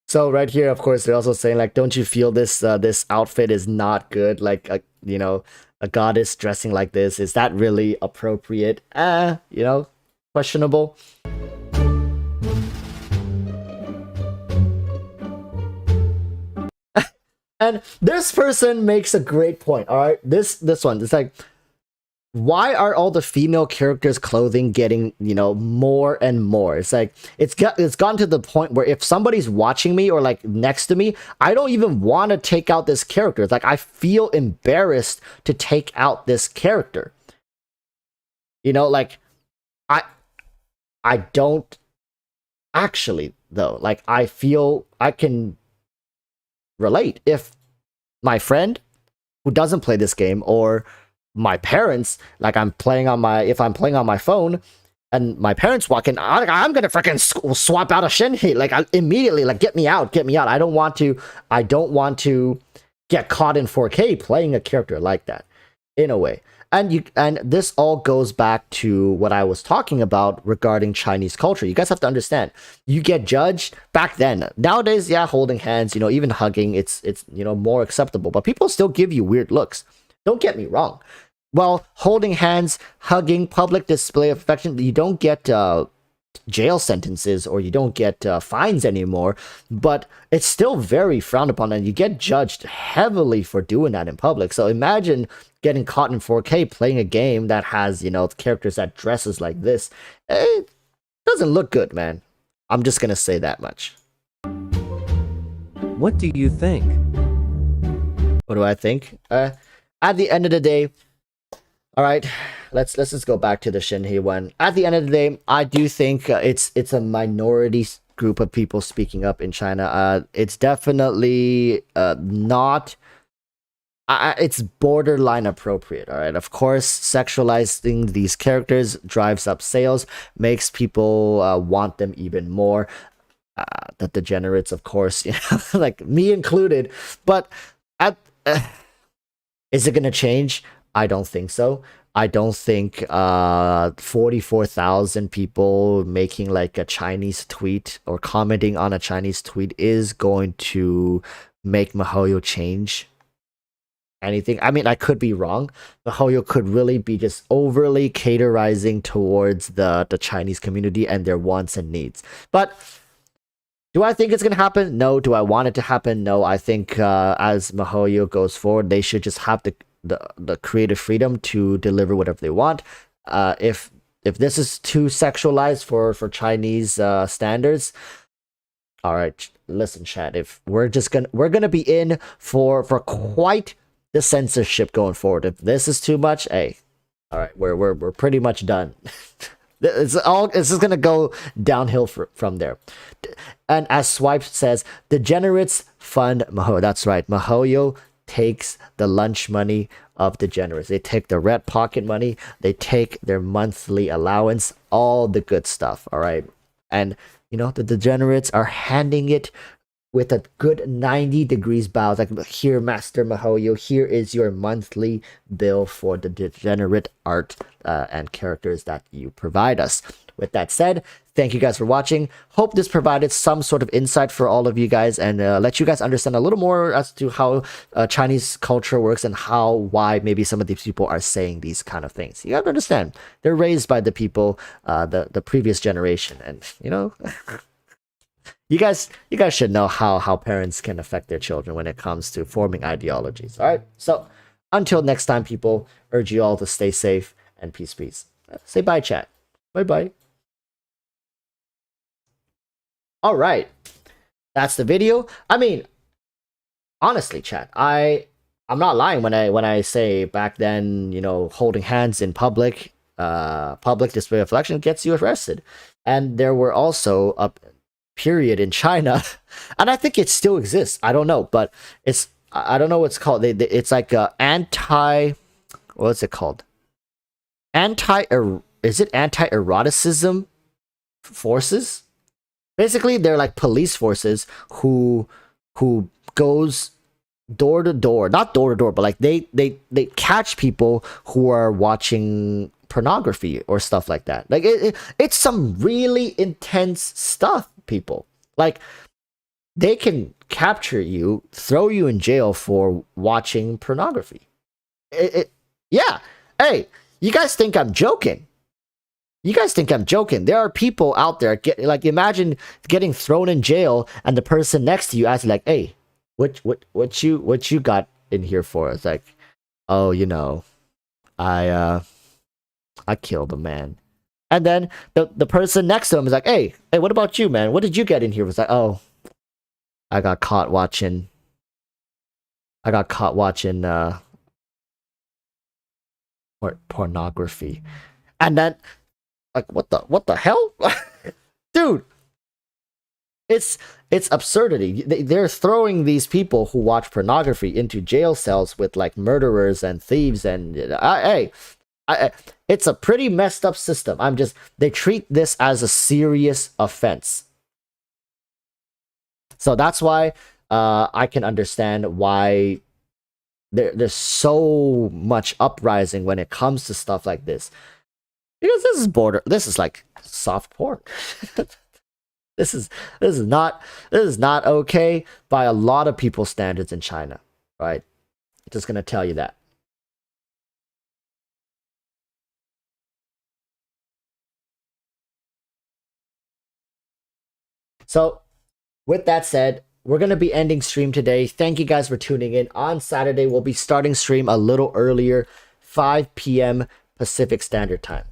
So right here, of course, they're also saying, like, don't you feel this outfit is not good? Like, you know, a goddess dressing like this, is that really appropriate? You know, questionable. And this person makes a great point. All right, this one, it's like, why are all the female characters' clothing getting, you know, more and more? It's like, it's gotten to the point where if somebody's watching me or like next to me, I don't even want to take out this character. It's like, I feel embarrassed to take out this character. You know, like, I don't actually, though. Like, I feel I can relate if my friend who doesn't play this game, or my parents, like, if I'm playing on my phone and my parents walk in, I'm gonna freaking swap out a Shenhe, like, immediately, like, get me out. I don't want to get caught in 4K playing a character like that, in a way. And this all goes back to what I was talking about regarding Chinese culture. You guys have to understand, you get judged back then. Nowadays, yeah, holding hands, you know, even hugging, it's you know, more acceptable, but people still give you weird looks. Don't get me wrong. Well, holding hands, hugging, public display of affection, you don't get jail sentences, or you don't get fines anymore, but it's still very frowned upon, and you get judged heavily for doing that in public. So imagine getting caught in 4K playing a game that has, you know, characters that dresses like this. It doesn't look good, man. I'm just gonna say that much. What do you think? What do I think? At the end of the day, all right, let's just go back to the Shenhe one. At the end of the day, I do think it's a minority group of people speaking up in China. It's definitely not. it's borderline appropriate. All right, of course, sexualizing these characters drives up sales, makes people want them even more. The degenerates, of course, you know, like me included. But at, is it gonna change? I don't think so. I don't think 44,000 people making like a Chinese tweet or commenting on a Chinese tweet is going to make MiHoYo change anything. I mean, I could be wrong. MiHoYo could really be just overly caterizing towards the Chinese community and their wants and needs. But do I think it's going to happen? No. Do I want it to happen? No. I think as MiHoYo goes forward, they should just have the creative freedom to deliver whatever they want. If this is too sexualized for Chinese standards, all right, listen, chat. If we're gonna be in for quite the censorship going forward. If this is too much, hey, all right, we're pretty much done. It's just gonna go downhill from there. And as Swipe says, degenerates fund MiHoYo. That's right, MiHoYo takes the lunch money of degenerates. They take the red pocket money. They take their monthly allowance, all the good stuff. All right, and you know the degenerates are handing it with a good 90 degrees bow. Like, here, Master MiHoYo, here is your monthly bill for the degenerate art and characters that you provide us. With that said, thank you guys for watching. Hope this provided some sort of insight for all of you guys and let you guys understand a little more as to how Chinese culture works and why maybe some of these people are saying these kind of things. You have to understand, they're raised by the people, the previous generation, and you know. You guys should know how parents can affect their children when it comes to forming ideologies. All right. So until next time, people, urge you all to stay safe and peace. Say bye, chat. Bye. All right. That's the video. I mean, honestly, chat, I'm not lying when I say back then, you know, holding hands in public display of affection gets you arrested, and there were also period in China, and I think it still exists. I don't know, but I don't know what it's called. It's like what's it called? Is it anti-eroticism forces? Basically, they're like police forces who goes door to door, not door to door, but like they catch people who are watching pornography or stuff like that. Like it's some really intense stuff, people. Like, they can capture you, throw you in jail for watching pornography. Yeah. Hey, you guys think I'm joking? There are people out there imagine getting thrown in jail and the person next to you asks like, "Hey, what you got in here for?" It's like, "Oh, you know, I killed a man." And then the person next to him is like, hey, what about you, man? What did you get in here? It was like, oh, I got caught watching pornography. And then, like, what the hell? Dude, it's absurdity. They're throwing these people who watch pornography into jail cells with like murderers and thieves, and it's a pretty messed up system. They treat this as a serious offense. So that's why I can understand why there's so much uprising when it comes to stuff like this. Because this is like soft porn. This is not okay by a lot of people's standards in China, right? Just gonna tell you that. So, with that said, we're going to be ending stream today. Thank you guys for tuning in. On Saturday, we'll be starting stream a little earlier, 5 p.m. Pacific Standard Time.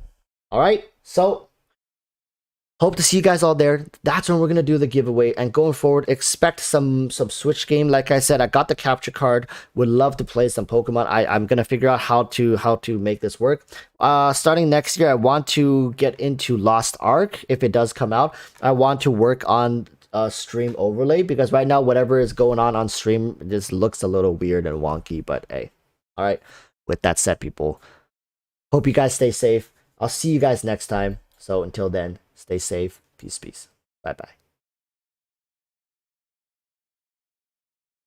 All right? So, hope to see you guys all there. That's when we're going to do the giveaway. And going forward, expect some Switch game. Like I said, I got the capture card. Would love to play some Pokemon. I'm going to figure out how to make this work. Starting next year, I want to get into Lost Ark if it does come out. I want to work on stream overlay, because right now whatever is going on stream just looks a little weird and wonky. But hey, all right. With that said, people, hope you guys stay safe. I'll see you guys next time. So until then, stay safe. Peace, peace. Bye bye.